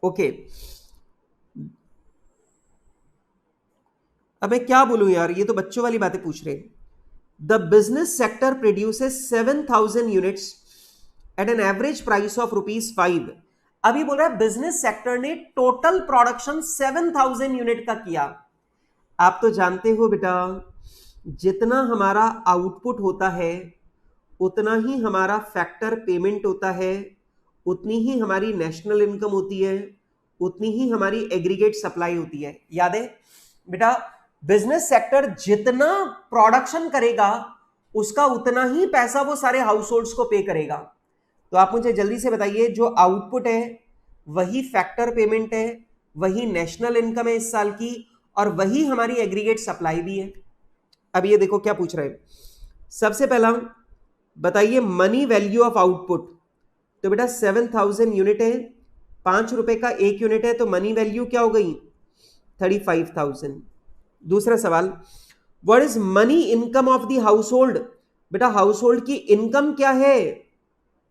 ओके, अब मैं क्या बोलूं यार, ये तो बच्चों वाली बातें पूछ रहे हैं। The business sector produces 7,000 units at an average price of ₹5। अभी बोल रहा है बिजनेस सेक्टर ने टोटल प्रोडक्शन 7,000 यूनिट का किया। आप तो जानते हो बेटा, जितना हमारा आउटपुट होता है उतना ही हमारा फैक्टर पेमेंट होता है, उतनी ही हमारी नेशनल इनकम होती है, उतनी ही हमारी एग्रीगेट सप्लाई होती है। याद है बेटा, बिजनेस सेक्टर जितना प्रोडक्शन करेगा उसका उतना ही पैसा वो सारे हाउस होल्ड्स को पे करेगा। तो आप मुझे जल्दी से बताइए, जो आउटपुट है वही फैक्टर पेमेंट है, वही नेशनल इनकम है इस साल की, और वही हमारी एग्रीगेट सप्लाई भी है। अब ये देखो क्या पूछ रहे हैं। सबसे पहला बताइए मनी वैल्यू ऑफ आउटपुट। तो बेटा 7,000 यूनिट है, ₹5 का 1 यूनिट है, तो मनी वैल्यू क्या हो गई 35,000। दूसरा सवाल, what is money income of the house hold. बेटा हाउस होल्ड की इनकम क्या है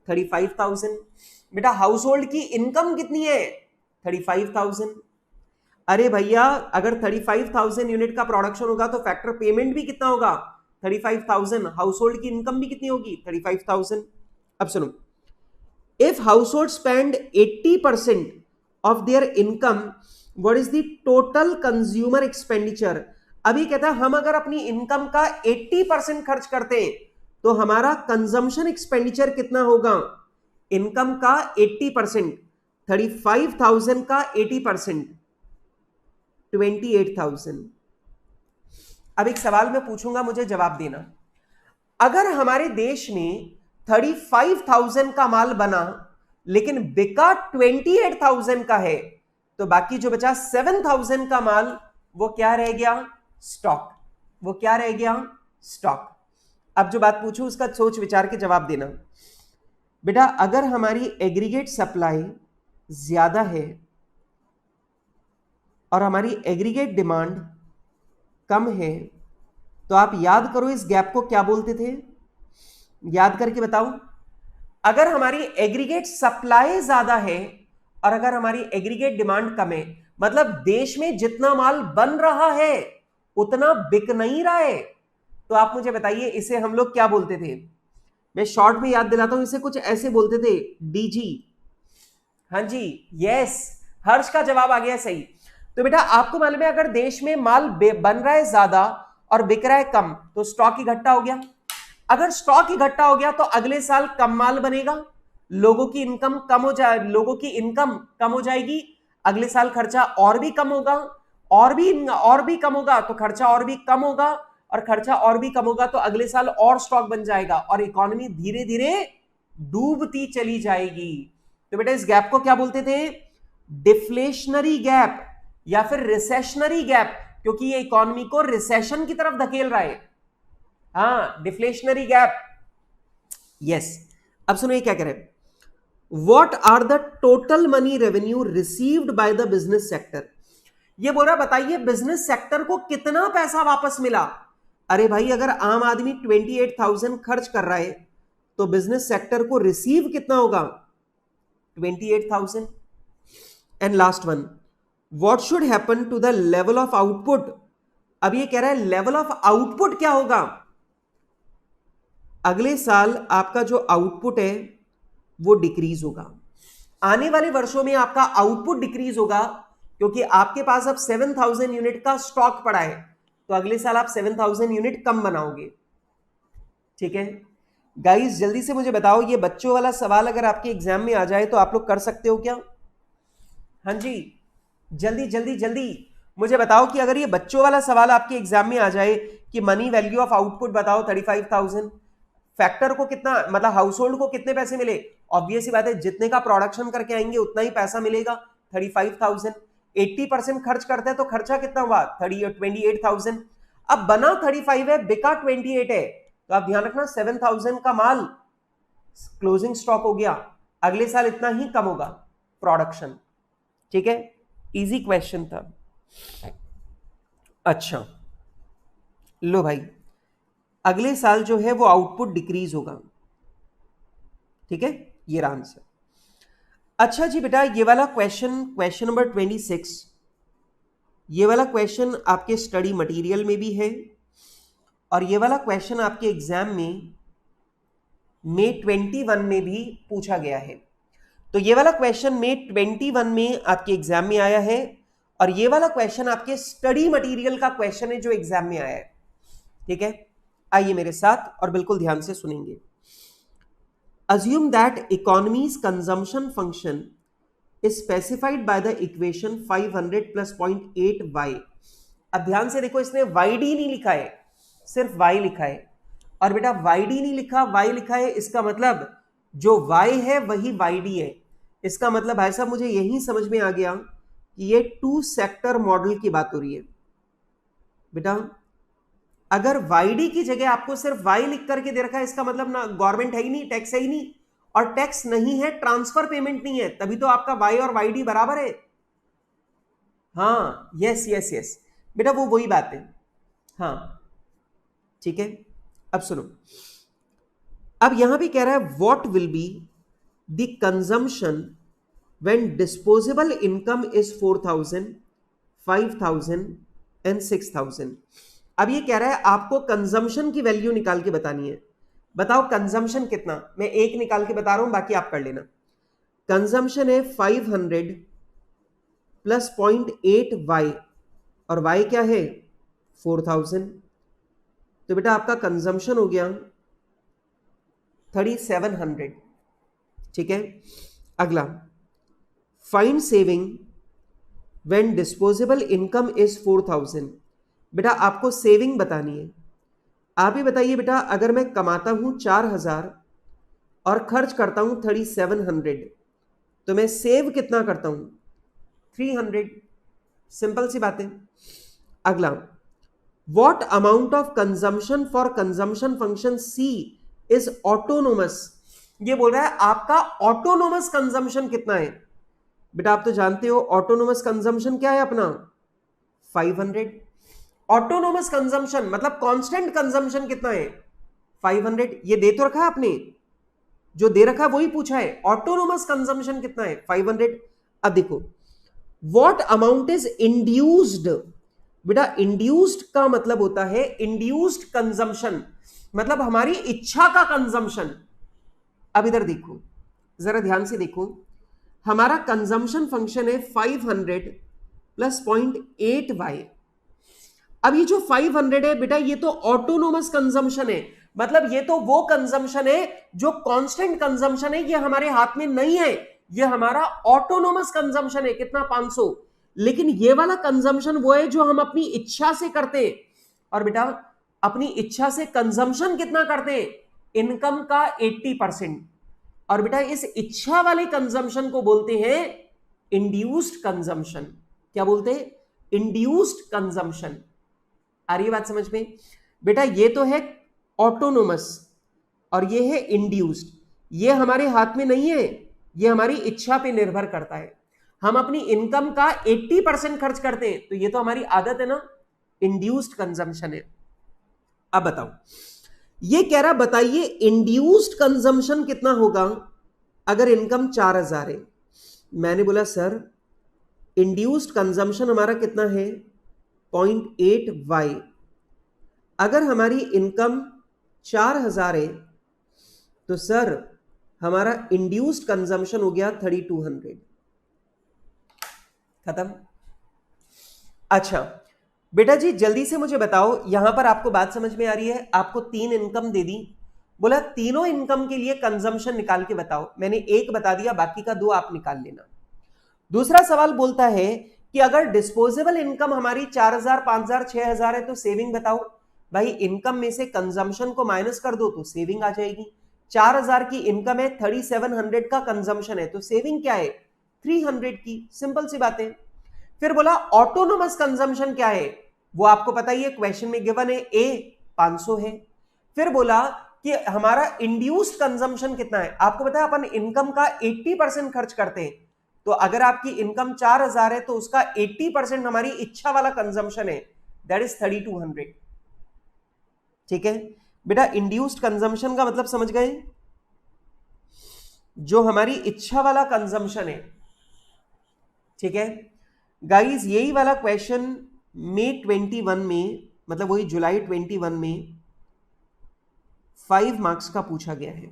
35,000। बेटा हाउस होल्ड की इनकम कितनी है 35,000। अरे भैया अगर 35,000 यूनिट का प्रोडक्शन होगा तो फैक्टर पेमेंट भी कितना होगा? 35,000। हाउस होल्ड की इनकम भी कितनी होगी? 35,000। अब सुनो, if house hold spend 80% of their income, what is the total consumer expenditure? अभी कहता है हम अगर अपनी इनकम का 80% खर्च करते हैं तो हमारा कंजम्पशन एक्सपेंडिचर कितना होगा? इनकम का 80%, 35,000 का 80%, 28,000। अब एक सवाल मैं पूछूंगा, मुझे जवाब देना। अगर हमारे देश में 35,000 का माल बना लेकिन बिका 28,000 का है, तो बाकी जो बचा 7,000 का माल वो क्या रह गया? स्टॉक। वो क्या रह गया? स्टॉक। अब जो बात पूछू उसका सोच विचार के जवाब देना। बेटा अगर हमारी एग्रीगेट सप्लाई ज्यादा है और हमारी एग्रीगेट डिमांड कम है, तो आप याद करो इस गैप को क्या बोलते थे? याद करके बताओ। अगर हमारी एग्रीगेट सप्लाई ज्यादा है और अगर हमारी एग्रीगेट डिमांड कम है, मतलब देश में जितना माल बन रहा है उतना बिक नहीं रहा है, तो आप मुझे बताइए इसे हम लोग क्या बोलते थे? मैं शॉर्ट में याद दिलाता हूं, इसे कुछ ऐसे बोलते थे, डीजी। हाँ जी, यस, हर्ष का जवाब आ गया सही। तो बेटा आपको मालूम है अगर देश में माल बन रहा है ज्यादा और बिक रहा है कम तो स्टॉक इकट्ठा हो गया। अगर स्टॉक इकट्ठा हो गया तो अगले साल कम माल बनेगा, लोगों की इनकम कम हो जाए, लोगों की इनकम कम हो जाएगी, अगले साल खर्चा और भी कम होगा, और भी कम होगा तो खर्चा और भी कम होगा, और खर्चा और भी कम होगा तो अगले साल और स्टॉक बन जाएगा और इकोनॉमी धीरे धीरे डूबती चली जाएगी। तो बेटा इस गैप को क्या बोलते थे? डिफ्लेशनरी गैप या फिर रिसेशनरी गैप, क्योंकि ये इकोनॉमी को रिसेशन की तरफ धकेल रहा है। हाँ, डिफ्लेशनरी गैप। यस। अब सुनो ये क्या कह रहे हैं, what are the total money revenue received by the business sector? ये बोल रहा बताइए बिजनेस सेक्टर को कितना पैसा वापस मिला। अरे भाई अगर आम आदमी 28,000 खर्च कर रहा है तो बिजनेस सेक्टर को रिसीव कितना होगा? 28,000। And last one, what should happen to the level of output? अब ये कह रहा है लेवल ऑफ आउटपुट क्या होगा? अगले साल आपका जो आउटपुट है वो डिक्रीज होगा। आने वाले वर्षों में आपका आउटपुट डिक्रीज होगा क्योंकि आपके पास अब 7,000 यूनिट का स्टॉक पड़ा है, तो अगले साल आप 7,000 यूनिट कम बनाओगे। ठीक है गाइस, जल्दी से मुझे बताओ ये बच्चों वाला सवाल अगर आपके एग्जाम में आ जाए तो आप लोग कर सकते हो क्या? हाँ जी, जल्दी जल्दी जल्दी मुझे बताओ कि अगर ये बच्चों वाला सवाल आपके एग्जाम में आ जाए कि मनी वैल्यू ऑफ आउटपुट बताओ 35,000, फैक्टर को कितना, मतलब हाउस होल्ड को कितने पैसे मिले? ऑब्वियस ही बात है जितने का प्रोडक्शन करके आएंगे उतना ही पैसा मिलेगा, 35,000। 80% खर्च करते हैं तो खर्चा कितना हुआ? 28,000। अब बना 35 है, बिका 28 है, तो आप ध्यान रखना 7,000 का माल क्लोजिंग स्टॉक हो गया, अगले साल इतना ही कम होगा प्रोडक्शन। ठीक है, इजी क्वेश्चन था। अच्छा लो भाई, अगले साल जो है वो आउटपुट डिक्रीज होगा। ठीक है, ये रहा आंसर। अच्छा जी बेटा, ये वाला क्वेश्चन नंबर 26, ये वाला क्वेश्चन आपके स्टडी मटेरियल में भी है और ये वाला क्वेश्चन आपके एग्जाम में May 21 में भी पूछा गया है। तो ये वाला क्वेश्चन May 21 में आपके एग्जाम में आया है और ये वाला क्वेश्चन आपके स्टडी मटेरियल का क्वेश्चन है जो एग्जाम में आया है। ठीक है, आइए मेरे साथ और बिल्कुल ध्यान से सुनेंगे। Assume that economy's consumption function is specified by the equation 500 plus 0.8y। अब ध्यान से देखो, इसने yd नहीं लिखा है, सिर्फ y लिखा है। और बेटा yd नहीं लिखा, y लिखा है, इसका मतलब जो y है वही yd है। इसका मतलब भाई साहब मुझे यही समझ में आ गया कि ये 2 सेक्टर मॉडल की बात हो रही है। बेटा अगर वाईडी की जगह आपको सिर्फ वाई लिख करके दे रखा है, इसका मतलब ना गवर्नमेंट है ही नहीं, टैक्स है ही नहीं, और टैक्स नहीं है, ट्रांसफर पेमेंट नहीं है, तभी तो आपका वाई और वाईडी बराबर है। हाँ, यस यस यस बेटा, वो वही बात है। हाँ ठीक है, अब सुनो, अब यहां भी कह रहा है what will be the consumption when disposable income is 4,000, 5,000 and 6,000। अब ये कह रहा है आपको कंजम्पशन की वैल्यू निकाल के बतानी है। बताओ कंजम्पशन कितना, मैं एक निकाल के बता रहा हूं, बाकी आप कर लेना। कंजम्पशन है 500 प्लस 0.8y, और y क्या है 4,000। तो बेटा आपका कंजम्पशन हो गया 3,700। ठीक है, अगला find saving when disposable income is 4,000। बेटा आपको सेविंग बतानी है। आप ही बताइए बेटा, अगर मैं कमाता हूं 4,000 और खर्च करता हूं 3,700, तो मैं सेव कितना करता हूं 300। सिंपल सी बात है। अगला, what amount of consumption for consumption function C is autonomous. ये बोल रहा है आपका ऑटोनोमस कंजम्पशन कितना है। बेटा आप तो जानते हो ऑटोनोमस कंजम्पशन क्या है अपना 500। ऑटोनोमस कंजम्पशन मतलब कांस्टेंट कंजम्पशन कितना है 500। ये दे तो रखा है आपने, जो दे रखा है वही पूछा है। ऑटोनोमस कंजम्पशन कितना है 500। अब देखो व्हाट अमाउंट इज इंड्यूस्ड। बेटा इंड्यूस्ड का मतलब होता है इंड्यूस्ड कंजम्पशन, मतलब हमारी इच्छा का कंजम्पशन। अब इधर देखो, जरा ध्यान से देखो, हमारा कंजम्पशन फंक्शन है 500 प्लस 0.8y। अब ये जो 500 है बेटा, ये तो ऑटोनोमस कंजम्पशन है, मतलब ये तो वो कंजम्पशन है जो कांस्टेंट कंजम्पशन है, ये हमारे हाथ में नहीं है, ये हमारा ऑटोनोमस कंजम्पशन है। कितना 500। लेकिन ये वाला कंजम्पशन वो है जो हम अपनी इच्छा से करते हैं। और बेटा अपनी इच्छा से कंजम्पशन कितना करते हैं, इनकम का 80%। और बेटा इस इच्छा वाले कंजम्पशन को बोलते हैं इंड्यूस्ड कंजम्पशन। क्या बोलते हैं, इंड्यूस्ड कंजम्पशन। आ रही है बात समझ में। बेटा ये तो है ऑटोनोमस और ये है इंड्यूस्ड, ये हमारे हाथ में नहीं है, ये हमारी इच्छा पे निर्भर करता है। हम अपनी इनकम का 80% खर्च करते हैं, तो ये तो हमारी आदत है ना, इंड्यूस्ड कंजम्पशन है। अब बताओ, ये कह रहा बताइए इंड्यूस्ड कंजम्पशन कितना होगा अगर इनकम 4,000 है। मैंने बोला सर इंड्यूस्ड कंजम्पशन हमारा कितना है 0.8y। अगर हमारी इनकम 4,000 है तो सर हमारा इंड्यूस्ड कंजम्पशन हो गया 3,200। खत्म। अच्छा बेटा जी जल्दी से मुझे बताओ, यहां पर आपको बात समझ में आ रही है। आपको 3 इनकम दे दी, बोला तीनों इनकम के लिए कंजम्पशन निकाल के बताओ। मैंने एक बता दिया, बाकी का 2 आप निकाल लेना। दूसरा सवाल बोलता है कि अगर डिस्पोजेबल इनकम हमारी 4,000, 5,000, 6,000 है तो सेविंग बताओ। भाई इनकम में से कंजम्पशन को माइनस कर दो तो सेविंग आ जाएगी। 4,000 की इनकम है, 3,700 का कंजम्पशन है, तो सेविंग क्या है 300 की। सिंपल सी बात है। फिर बोला ऑटोनोमस कंजम्पशन क्या है, वो आपको पता ही है, क्वेश्चन में गिवन है ए 500 है। फिर बोला कि हमारा इंड्यूस्ड कंजम्पशन कितना है, आपको पता है अपन इनकम का 80% खर्च करते हैं, तो अगर आपकी इनकम 4,000 है तो उसका 80% हमारी इच्छा वाला कंजम्पशन है, दैट इज 3,200। ठीक है बेटा, इंड्यूस्ड कंजम्पशन का मतलब समझ गए, जो हमारी इच्छा वाला कंजम्पशन है। ठीक है गाइस, यही वाला क्वेश्चन मई 21 में, मतलब वही जुलाई 21 में 5 मार्क्स का पूछा गया है।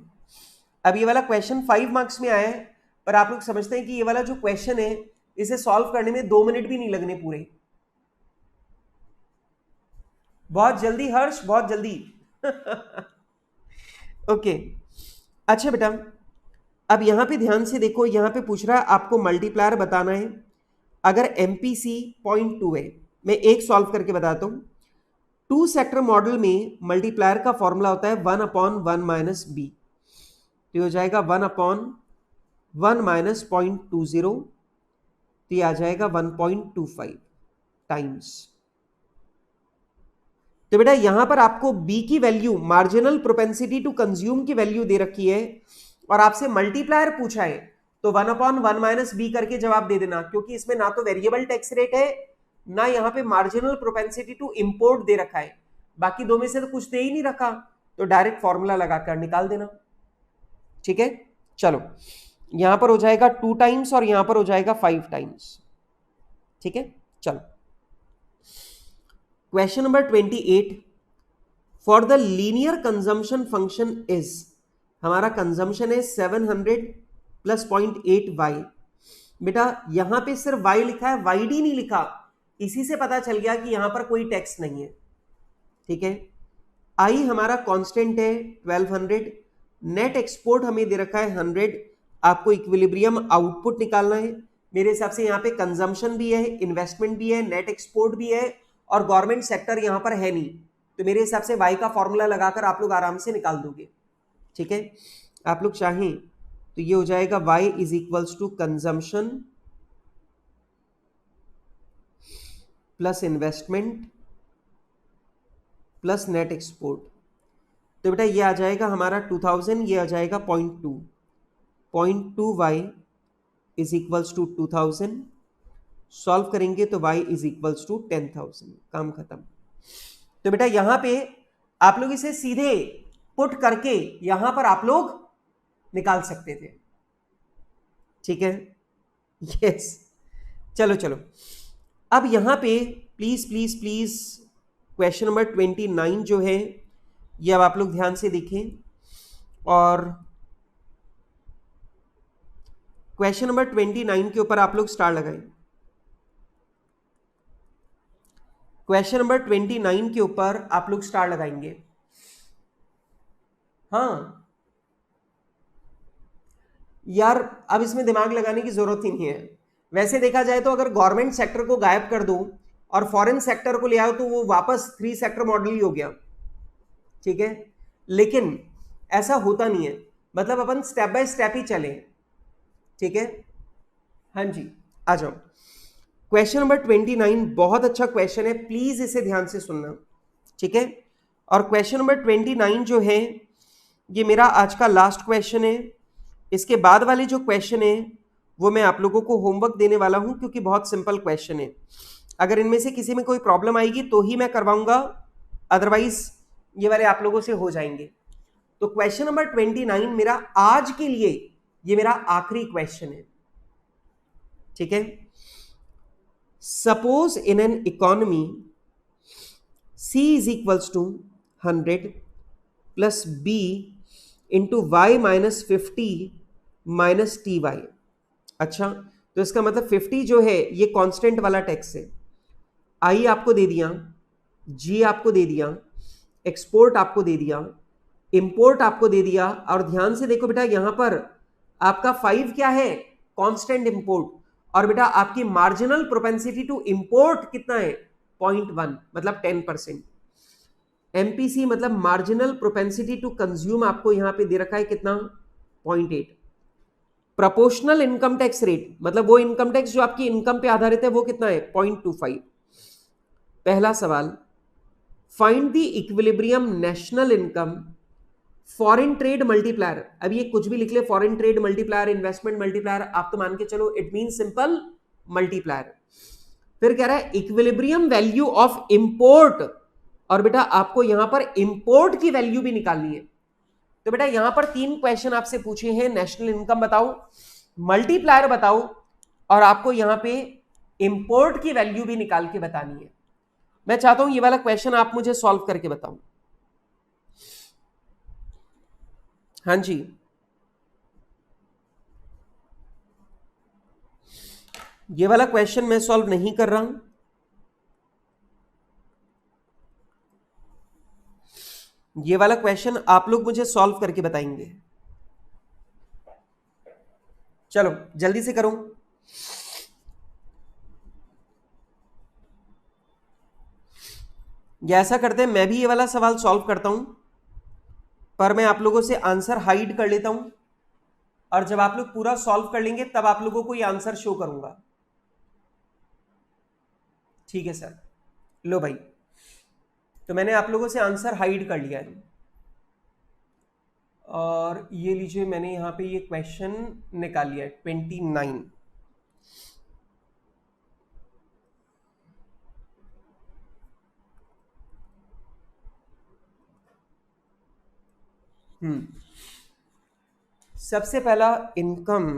अब ये वाला क्वेश्चन 5 मार्क्स में आया है, पर आप लोग समझते हैं कि ये वाला जो क्वेश्चन है इसे सॉल्व करने में 2 मिनट भी नहीं लगने पूरे। बहुत जल्दी हर्ष, बहुत जल्दी। ओके अच्छा बेटा, अब यहां पे ध्यान से देखो, यहां पे पूछ रहा है आपको मल्टीप्लायर बताना है। अगर MPC 0.2 है, मैं एक सॉल्व करके बताता हूं। 2 सेक्टर मॉडल में मल्टीप्लायर का फॉर्मूला होता है 1/1 माइनस बी, तो हो जाएगा 1/1 माइनस 0.20, तो ये आ जाएगा 1.25 टाइम्स। तो बेटा यहां पर आपको बी की value, marginal propensity to consume की वैल्यू दे रखी है और आपसे मल्टीप्लायर पूछा है, तो 1/1 माइनस बी करके जवाब दे देना, क्योंकि इसमें ना तो वेरिएबल टैक्स रेट है ना यहां पे मार्जिनल प्रोपेंसिटी टू इंपोर्ट दे रखा है, बाकी दो में से तो कुछ दे ही नहीं रखा, तो डायरेक्ट फॉर्मूला लगाकर निकाल देना। ठीक है चलो यहां पर हो जाएगा 2 टाइम्स और यहां पर हो जाएगा 5 टाइम्स। ठीक है, चलो question number 28, for the linear consumption function is, हमारा कंजम्पशन है 700 प्लस 0.8 y। बेटा यहां पे सिर्फ y लिखा है, YD नहीं लिखा, इसी से पता चल गया कि यहां पर कोई टैक्स नहीं है। ठीक है, आई हमारा कांस्टेंट है 1200, नेट एक्सपोर्ट हमें दे रखा है 100, आपको इक्विलिब्रियम आउटपुट निकालना है। मेरे हिसाब से यहाँ पे कंजम्पशन भी है, इन्वेस्टमेंट भी है, नेट एक्सपोर्ट भी है और गवर्नमेंट सेक्टर यहाँ पर है नहीं, तो मेरे हिसाब से वाई का फॉर्मूला लगाकर आप लोग आराम से निकाल दोगे। ठीक है, आप लोग चाहें तो ये हो जाएगा y is equals to consumption plus investment plus net export. तो बेटा ये आ जाएगा हमारा 2000, ये आ जाएगा 0.2 इज इक्वल्स टू 2000। सॉल्व करेंगे तो y इज इक्वल्स टू 10,000। काम खत्म। तो बेटा यहां पे आप लोग इसे सीधे पुट करके यहां पर आप लोग निकाल सकते थे। ठीक है, यस, चलो चलो अब यहां पे please please please question number 29 जो है ये अब आप लोग ध्यान से देखें, और क्वेश्चन नंबर 29 के ऊपर आप लोग स्टार लगाएं। क्वेश्चन नंबर 29 के ऊपर आप लोग स्टार लगाएंगे। हाँ यार, अब इसमें दिमाग लगाने की जरूरत ही नहीं है। वैसे देखा जाए तो अगर गवर्नमेंट सेक्टर को गायब कर दो और फॉरेन सेक्टर को ले आओ तो वो वापस 3 सेक्टर मॉडल ही हो गया। ठीक है, लेकिन ऐसा होता नहीं है, मतलब अपन स्टेप बाय स्टेप ही चले। ठीक है, हाँ जी, आ जाओ। क्वेश्चन नंबर 29 बहुत अच्छा क्वेश्चन है, प्लीज इसे ध्यान से सुनना। ठीक है, और क्वेश्चन नंबर 29 जो है ये मेरा आज का लास्ट क्वेश्चन है। इसके बाद वाले जो क्वेश्चन है वो मैं आप लोगों को होमवर्क देने वाला हूं, क्योंकि बहुत सिंपल क्वेश्चन है। अगर इनमें से किसी में कोई प्रॉब्लम आएगी तो ही मैं करवाऊंगा, अदरवाइज ये वाले आप लोगों से हो जाएंगे। तो क्वेश्चन नंबर 29 मेरा आज के लिए ये मेरा आखिरी क्वेश्चन है। ठीक है, suppose in an economy C is equals to 100 plus B into y minus 50 minus T Y. अच्छा, तो इसका मतलब 50 जो है ये कांस्टेंट वाला टैक्स है। आई आपको दे दिया, जी आपको दे दिया, एक्सपोर्ट आपको दे दिया, इंपोर्ट आपको दे दिया, और ध्यान से देखो बेटा यहां पर आपका 5 क्या है, कांस्टेंट इंपोर्ट, और बेटा आपकी मार्जिनल प्रोपेंसिटी टू इंपोर्ट कितना है, 0.1 मतलब 10%। एमपीसी मतलब मार्जिनल प्रोपेंसिटी टू कंज्यूम आपको यहां पे दे रखा है कितना, 0.8। प्रोपोर्शनल इनकम टैक्स रेट मतलब वो इनकम टैक्स जो आपकी इनकम पे आधारित है वो कितना है, 0.25। पहला सवाल, find the equilibrium national income foreign trade multiplier. अब ये कुछ भी लिख ले, foreign trade multiplier, investment multiplier, आप तो मान के चलो इट मीन सिंपल मल्टीप्लायर। फिर कह रहा है इक्विलिब्रियम वैल्यू ऑफ इंपोर्ट, और बेटा आपको यहां पर इंपोर्ट की वैल्यू भी निकालनी है। तो बेटा यहां पर 3 क्वेश्चन आपसे पूछे हैं, नेशनल इनकम बताओ, मल्टीप्लायर बताओ, और आपको यहां पे इंपोर्ट की वैल्यू भी निकाल के बतानी है। मैं चाहता हूं ये वाला क्वेश्चन आप मुझे सॉल्व करके बताओ। हाँ जी, ये वाला क्वेश्चन मैं सॉल्व नहीं कर रहा हूं, ये वाला क्वेश्चन आप लोग मुझे सॉल्व करके बताएंगे। चलो जल्दी से करो। या ऐसा करते हैं, मैं भी ये वाला सवाल सॉल्व करता हूं, पर मैं आप लोगों से आंसर हाइड कर लेता हूं, और जब आप लोग पूरा सॉल्व कर लेंगे तब आप लोगों को ये आंसर शो करूंगा। ठीक है सर, लो भाई, तो मैंने आप लोगों से आंसर हाइड कर लिया है, और ये लीजिए मैंने यहां पे ये क्वेश्चन निकाल लिया है 29। सबसे पहला इनकम,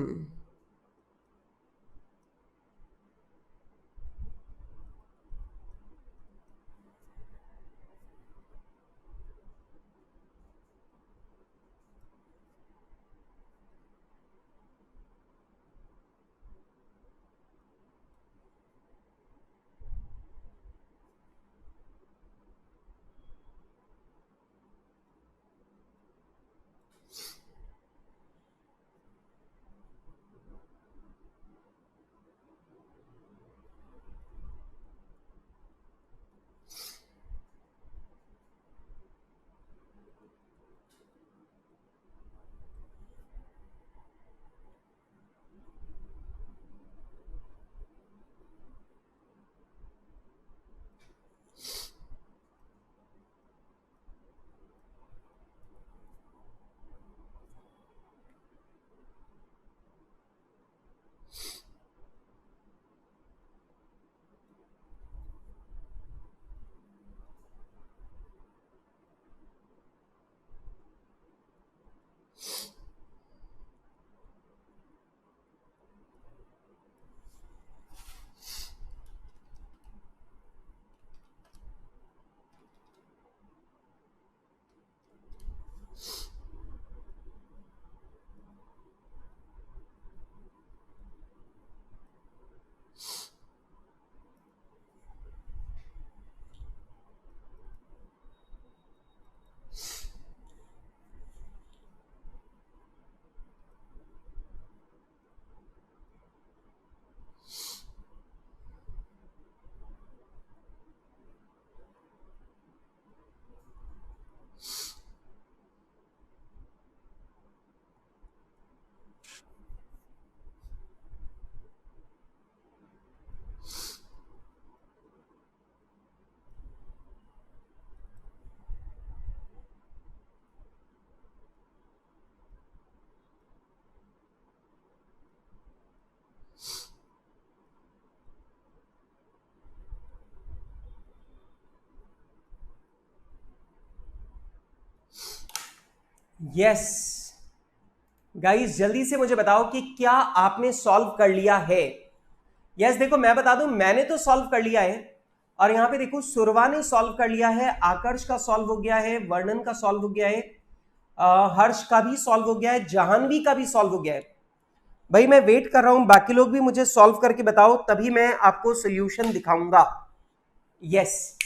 यस गाइस जल्दी से मुझे बताओ कि क्या आपने सॉल्व कर लिया है। यस देखो मैं बता दूं, मैंने तो सॉल्व कर लिया है। और यहां पे देखो सुरवा ने सॉल्व कर लिया है, आकर्ष का सॉल्व हो गया है, वर्णन का सॉल्व हो गया है, हर्ष का भी सॉल्व हो गया है, जाह्नवी का भी सॉल्व हो गया है। भाई मैं वेट कर रहा हूं, बाकी लोग भी मुझे सॉल्व करके बताओ, तभी मैं आपको सोल्यूशन दिखाऊंगा। यस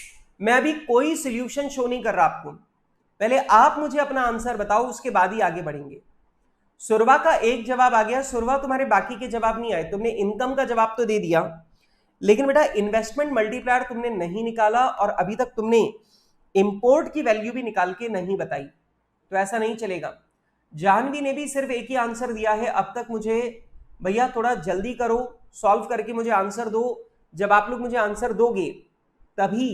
मैं अभी कोई सोल्यूशन शो नहीं कर रहा आपको, पहले आप मुझे अपना आंसर बताओ, उसके बाद ही आगे बढ़ेंगे। सुरवा का एक जवाब आ गया। सुरवा तुम्हारे बाकी के जवाब नहीं आए, तुमने इनकम का जवाब तो दे दिया, लेकिन बेटा इन्वेस्टमेंट मल्टीप्लायर तुमने नहीं निकाला, और अभी तक तुमने इंपोर्ट की वैल्यू भी निकाल के नहीं बताई, तो ऐसा नहीं चलेगा। जाह्नवी ने भी सिर्फ एक ही आंसर दिया है अब तक। मुझे भैया थोड़ा जल्दी करो, सॉल्व करके मुझे आंसर दो। जब आप लोग मुझे आंसर दोगे तभी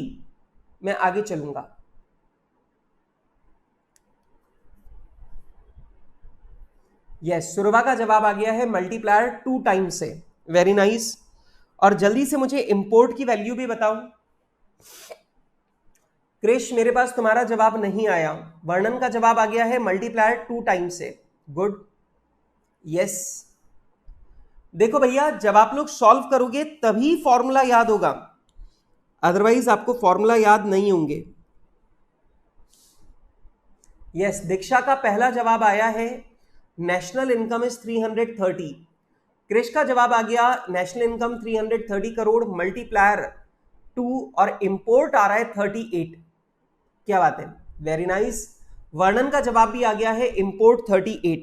मैं आगे चलूंगा। यस सुरवा का जवाब आ गया है मल्टीप्लायर 2 टाइम्स से, वेरी नाइस। और जल्दी से मुझे इंपोर्ट की वैल्यू भी बताओ। क्रिश मेरे पास तुम्हारा जवाब नहीं आया, वर्णन का जवाब आ गया है मल्टीप्लायर 2 टाइम्स से, गुड। यस देखो भैया जब आप लोग सॉल्व करोगे तभी फॉर्मूला याद होगा, अदरवाइज आपको फॉर्मूला याद नहीं होंगे। यस दीक्षा का पहला जवाब आया है नेशनल इनकम इज 330। क्रिश का जवाब आ गया नेशनल इनकम 330 करोड़ मल्टीप्लायर 2 और इंपोर्ट आ रहा है 38। क्या बात है, वेरी नाइस। वर्णन का जवाब भी आ गया है इंपोर्ट 38।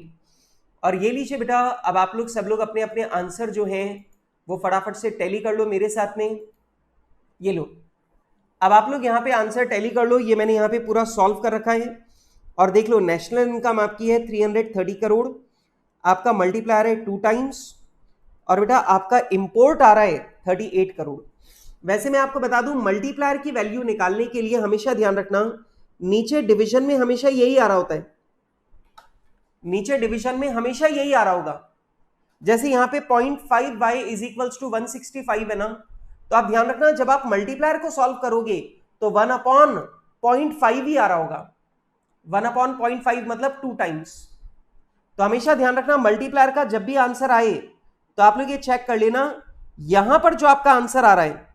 और ये लीजिए बेटा, अब आप लोग सब लोग अपने अपने आंसर जो हैं वो फटाफट से टैली कर लो मेरे साथ में। ये लो, अब आप लोग यहाँ पे आंसर टैली कर लो, ये मैंने यहाँ पे पूरा सॉल्व कर रखा है। और देख लो नेशनल इनकम आपकी है 330 करोड़, आपका मल्टीप्लायर है 2 टाइम्स, और बेटा आपका इंपोर्ट आ रहा है 38 करोड़। वैसे मैं आपको बता दूं मल्टीप्लायर की वैल्यू निकालने के लिए हमेशा ध्यान रखना, नीचे डिवीजन में हमेशा यही आ रहा होता है, नीचे डिवीजन में हमेशा यही आ रहा होगा। जैसे यहां पे 0.5y इज इक्वल्स टू 165 है ना, तो आप ध्यान रखना जब आप मल्टीप्लायर को सॉल्व करोगे तो 1/0.5 ही आ रहा होगा। 1/0.5 मतलब 2 टाइम्स। तो हमेशा ध्यान रखना मल्टीप्लायर का जब भी आंसर आए तो आप लोग ये चेक कर लेना, यहां पर जो आपका आंसर आ रहा है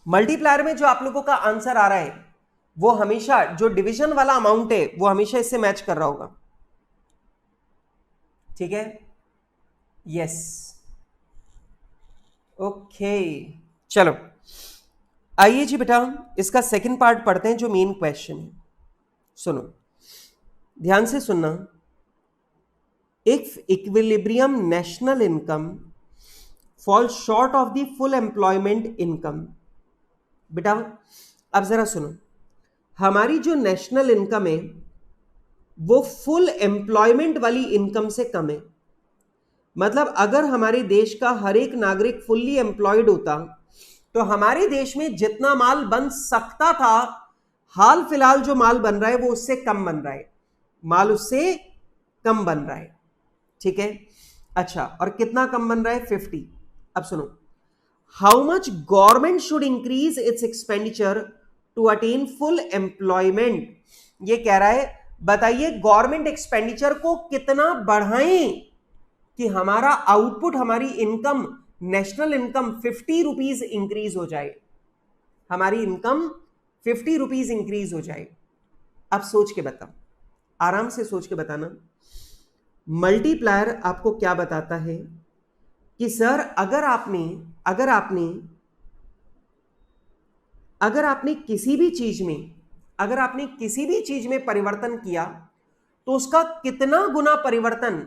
मल्टीप्लायर में जो आप लोगों का आंसर आ रहा है वो हमेशा जो डिवीजन वाला अमाउंट है वो हमेशा इससे मैच कर रहा होगा। ठीक है, यस, ओके। चलो आइए जी बेटा, इसका सेकंड पार्ट पढ़ते हैं जो मेन क्वेश्चन है। सुनो, ध्यान से सुनना। If equilibrium national income fall short of the full employment income. बेटा अब जरा सुनो, हमारी जो नेशनल इनकम है वो फुल एम्प्लॉयमेंट वाली इनकम से कम है। मतलब अगर हमारे देश का हर एक नागरिक फुल्ली एम्प्लॉयड होता तो हमारे देश में जितना माल बन सकता था, हाल फिलहाल जो माल बन रहा है वो उससे कम बन रहा है, माल उससे कम बन रहा है। ठीक है, अच्छा, और कितना कम बन रहा है? 50। अब सुनो, how much government should increase its expenditure to attain full employment. ये कह रहा है बताइए गवर्नमेंट एक्सपेंडिचर को कितना बढ़ाएं कि हमारा आउटपुट, हमारी income, national income 50 rupees increase हो जाए, हमारी इनकम 50 रुपीज इंक्रीज हो जाए। अब सोच के बताओ, आराम से सोच के बताना। मल्टीप्लायर आपको क्या बताता है कि सर अगर आपने किसी भी चीज में परिवर्तन किया तो उसका कितना गुना परिवर्तन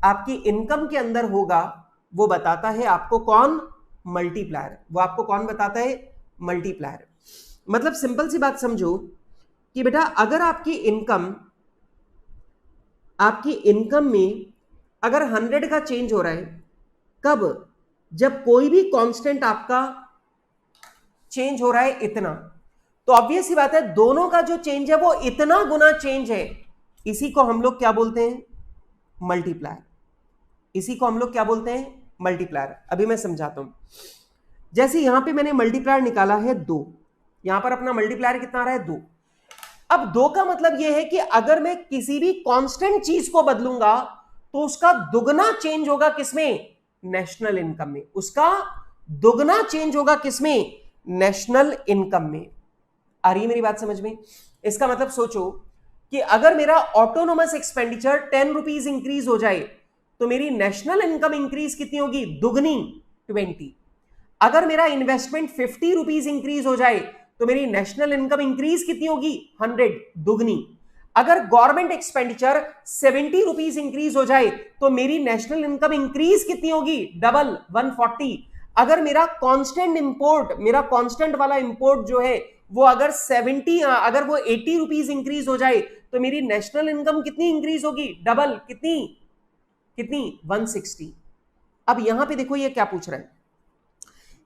आपकी इनकम के अंदर होगा, वो बताता है आपको कौन? मल्टीप्लायर। वो आपको कौन बताता है? मल्टीप्लायर। मतलब सिंपल सी बात समझो कि बेटा अगर आपकी इनकम में अगर 100 का चेंज हो रहा है, कब? जब कोई भी कांस्टेंट आपका चेंज हो रहा है इतना, तो ऑब्वियस सी बात है दोनों का जो चेंज है वो इतना गुना चेंज है। इसी को हम लोग क्या बोलते हैं? मल्टीप्लायर। इसी को हम लोग क्या बोलते हैं? मल्टीप्लायर। अभी मैं समझाता हूं। जैसे यहां पे मैंने मल्टीप्लायर निकाला है 2, यहां पर अपना मल्टीप्लायर कितना आ रहा है? 2। अब 2 का मतलब यह है कि अगर मैं किसी भी कांस्टेंट चीज को बदलूंगा तो उसका दुगना चेंज होगा किसमें? नेशनल इनकम में। उसका दुगना चेंज होगा किसमें? नेशनल इनकम में। आ रही है मेरी बात समझ में? इसका मतलब सोचो कि अगर मेरा ऑटोनोमस एक्सपेंडिचर 10 रुपीज इंक्रीज हो जाए तो मेरी नेशनल इनकम इंक्रीज कितनी होगी? दुगनी, 20। अगर मेरा इन्वेस्टमेंट 50 रुपीज इंक्रीज हो जाए तो मेरी नेशनल इनकम इंक्रीज कितनी होगी? 100, दुगनी। अगर गवर्नमेंट एक्सपेंडिचर 70 रुपीज इंक्रीज हो जाए तो मेरी नेशनल इनकम इंक्रीज कितनी होगी? डबल, 140। अगर मेरा कांस्टेंट वाला इंपोर्ट जो है वो अगर 80 रुपीज इंक्रीज हो जाए तो मेरी नेशनल इनकम कितनी इंक्रीज होगी? डबल, कितनी 160। अब यहां पे देखो ये क्या पूछ रहा है,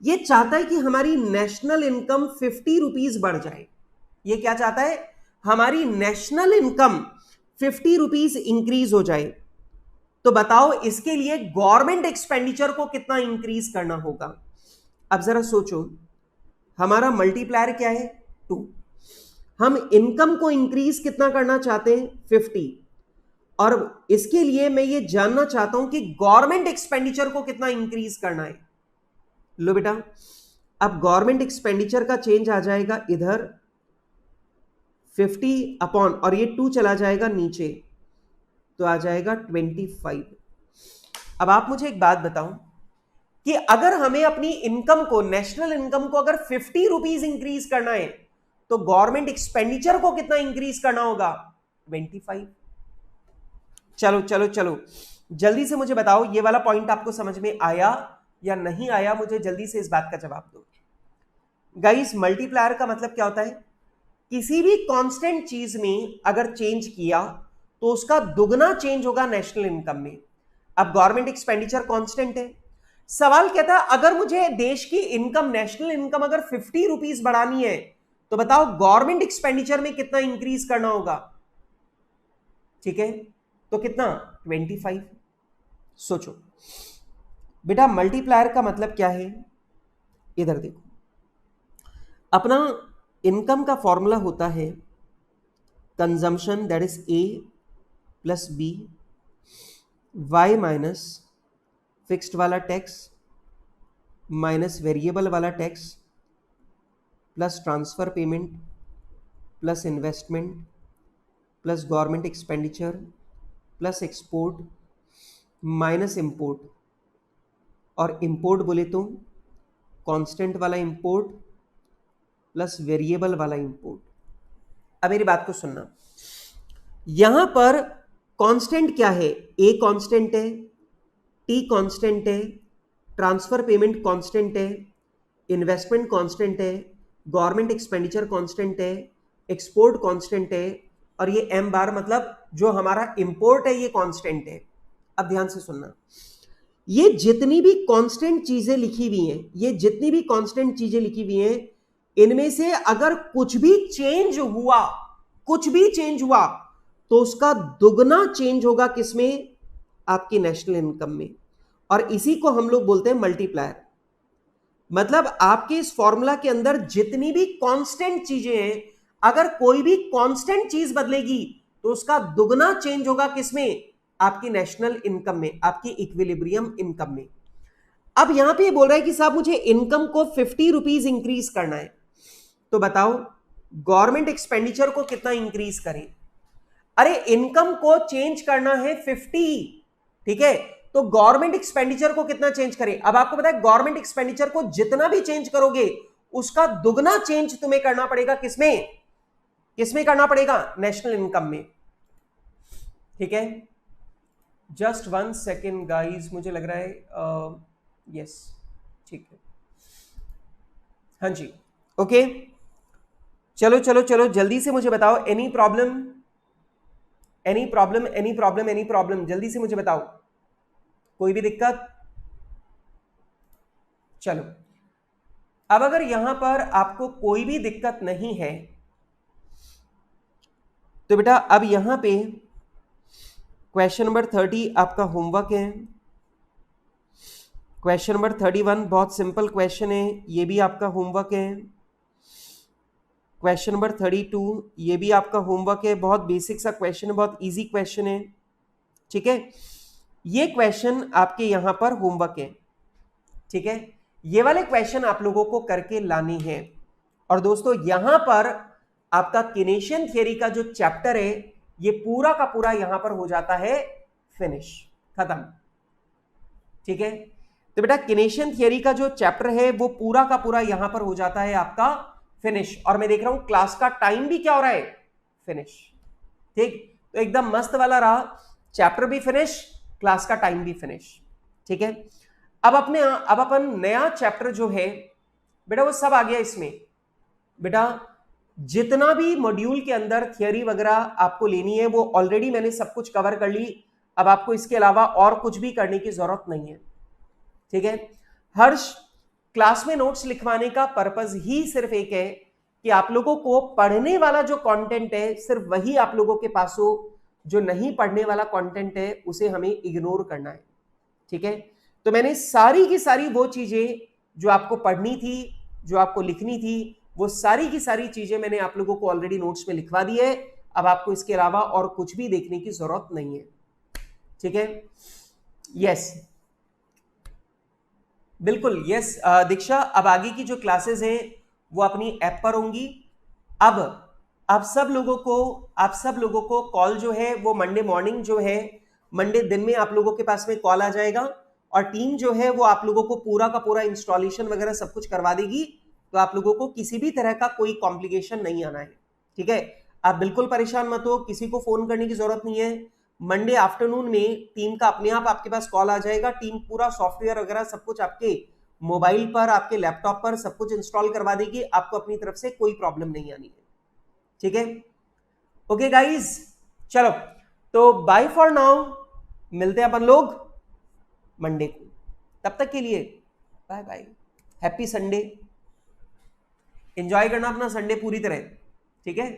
ये चाहता है कि हमारी नेशनल इनकम 50 रुपीज बढ़ जाए। ये क्या चाहता है? हमारी नेशनल इनकम 50 रुपीज इंक्रीज हो जाए। तो बताओ इसके लिए गवर्नमेंट एक्सपेंडिचर को कितना इंक्रीज करना होगा? अब जरा सोचो, हमारा मल्टीप्लायर क्या है? 2। हम इनकम को इंक्रीज कितना करना चाहते हैं? 50। और इसके लिए मैं ये जानना चाहता हूं कि गवर्नमेंट एक्सपेंडिचर को कितना इंक्रीज करना है। लो बेटा, अब गवर्नमेंट एक्सपेंडिचर का चेंज आ जाएगा इधर 50 अपॉन, और ये 2 चला जाएगा नीचे तो आ जाएगा 25। अब आप मुझे एक बात बताओ कि अगर हमें अपनी इनकम को, नेशनल इनकम को अगर 50 रुपीज इंक्रीज करना है तो गवर्नमेंट एक्सपेंडिचर को कितना इंक्रीज करना होगा? 25। चलो चलो चलो, जल्दी से मुझे बताओ ये वाला पॉइंट आपको समझ में आया या नहीं आया? मुझे जल्दी से इस बात का जवाब दो। गाइस, मल्टीप्लायर का मतलब क्या होता है? किसी भी कांस्टेंट चीज में अगर चेंज किया तो उसका दुगना चेंज होगा नेशनल इनकम में। अब गवर्नमेंट एक्सपेंडिचर कांस्टेंट है। सवाल कहता है अगर मुझे देश की इनकम, नेशनल इनकम अगर 50 रुपीज बढ़ानी है तो बताओ गवर्नमेंट एक्सपेंडिचर में कितना इंक्रीज करना होगा? ठीक है, तो कितना? 25। सोचो बेटा, मल्टीप्लायर का मतलब क्या है? इधर देखो, अपना इनकम का फॉर्मूला होता है consumption that is A plus B, Y minus fixed वाला टैक्स माइनस वेरिएबल वाला tax plus transfer payment plus investment plus government expenditure plus export minus import, और इंपोर्ट बोले तो कांस्टेंट वाला इंपोर्ट प्लस वेरिएबल वाला import. अब मेरी बात को सुनना, यहां पर कांस्टेंट क्या है? ए कांस्टेंट है, टी कांस्टेंट है, ट्रांसफर पेमेंट कांस्टेंट है, इन्वेस्टमेंट कांस्टेंट है, गवर्नमेंट एक्सपेंडिचर कांस्टेंट है, एक्सपोर्ट कांस्टेंट है, और ये एम बार मतलब जो हमारा इंपोर्ट है ये कांस्टेंट है। अब ध्यान से सुनना, ये जितनी भी कांस्टेंट चीजें लिखी हुई हैं, ये जितनी भी कांस्टेंट चीजें लिखी हुई हैं, इनमें से अगर कुछ भी चेंज हुआ, कुछ भी चेंज हुआ, तो उसका दुगना चेंज होगा किसमें? आपकी नेशनल इनकम में। और इसी को हम लोग बोलते हैं मल्टीप्लायर। मतलब आपके इस फॉर्मूला के अंदर जितनी भी कांस्टेंट चीजें हैं, अगर कोई भी कांस्टेंट चीज बदलेगी तो उसका दुगना चेंज होगा किसमें? आपकी नेशनल इनकम में, आपकी इक्विलिब्रियम इनकम में। अब यहां पे बोल रहा है कि साहब मुझे इनकम को 50 रुपीज इंक्रीज करना है, तो बताओ गवर्नमेंट एक्सपेंडिचर को कितना इंक्रीज करें? अरे इनकम को चेंज करना है 50, ठीक है, तो गवर्नमेंट एक्सपेंडिचर को कितना चेंज करें? अब आपको पता है गवर्नमेंट एक्सपेंडिचर को जितना भी चेंज करोगे उसका दुगना चेंज तुम्हें करना पड़ेगा किसमें? किसमें करना पड़ेगा? नेशनल इनकम में। ठीक है, जस्ट 1 सेकेंड गाइज, मुझे लग रहा है यस ठीक है, हाँ जी, ओके, चलो चलो चलो जल्दी से मुझे बताओ, any problem any problem any problem any problem, जल्दी से मुझे बताओ, कोई भी दिक्कत? चलो, अब अगर यहां पर आपको कोई भी दिक्कत नहीं है तो बेटा अब यहां पे क्वेश्चन नंबर 30 आपका होमवर्क है। क्वेश्चन नंबर 31 बहुत सिंपल क्वेश्चन है, ये भी आपका होमवर्क है। क्वेश्चन नंबर 32 ये भी आपका होमवर्क है, बहुत बेसिक सा क्वेश्चन है, बहुत इजी क्वेश्चन है। ठीक है, ये क्वेश्चन आपके यहां पर होमवर्क है। ठीक है, ये वाले क्वेश्चन आप लोगों को करके लानी है। और दोस्तों यहां पर आपका किनेशियन थियरी का जो चैप्टर है ये पूरा का पूरा यहां पर हो जाता है फिनिश, खत्म। ठीक है, तो बेटा किनेशियन थियरी का जो चैप्टर है वो पूरा का पूरा यहां पर हो जाता है आपका फिनिश। और मैं देख रहा हूं क्लास का टाइम भी क्या हो रहा है? फिनिश। ठीक, तो एकदम मस्त वाला रहा, चैप्टर भी फिनिश, क्लास का टाइम भी फिनिश। ठीक है, अब अपन नया चैप्टर जो है बेटा वो सब आ गया इसमें। बेटा जितना भी मॉड्यूल के अंदर थियरी वगैरह आपको लेनी है वो ऑलरेडी मैंने सब कुछ कवर कर ली। अब आपको इसके अलावा और कुछ भी करने की जरूरत नहीं है। ठीक है, हर्ष क्लास में नोट्स लिखवाने का पर्पस ही सिर्फ एक है कि आप लोगों को पढ़ने वाला जो कंटेंट है सिर्फ वही आप लोगों के पास हो, जो नहीं पढ़ने वाला कंटेंट है उसे हमें इग्नोर करना है। ठीक है, तो मैंने सारी की सारी वो चीजें जो आपको पढ़नी थी, जो आपको लिखनी थी, वो सारी की सारी चीजें मैंने आप लोगों को ऑलरेडी नोट्स में लिखवा दी है। अब आपको इसके अलावा और कुछ भी देखने की जरूरत नहीं है। ठीक है, यस बिल्कुल, यस दीक्षा, अब आगे की जो क्लासेस हैं वो अपनी ऐप पर होंगी। अब आप सब लोगों को कॉल जो है वो मंडे मॉर्निंग जो है, मंडे दिन में आप लोगों के पास में कॉल आ जाएगा और टीम जो है वो आप लोगों को पूरा का पूरा इंस्टॉलेशन वगैरह सब कुछ करवा देगी। तो आप लोगों को किसी भी तरह का कोई कॉम्प्लिकेशन नहीं आना है। ठीक है, आप बिल्कुल परेशान मत हो, किसी को फोन करने की जरूरत नहीं है। मंडे आफ्टरनून में टीम का अपने आप आपके पास कॉल आ जाएगा। टीम पूरा सॉफ्टवेयर वगैरह सब कुछ आपके मोबाइल पर, आपके लैपटॉप पर सब कुछ इंस्टॉल करवा देगी। आपको अपनी तरफ से कोई प्रॉब्लम नहीं आनी है। ठीक है, ओके गाइज, चलो तो बाय फॉर नाउ, मिलते हैं अपन लोग मंडे को। तब तक के लिए bye bye, happy Sunday, enjoy करना अपना संडे पूरी तरह। ठीक है।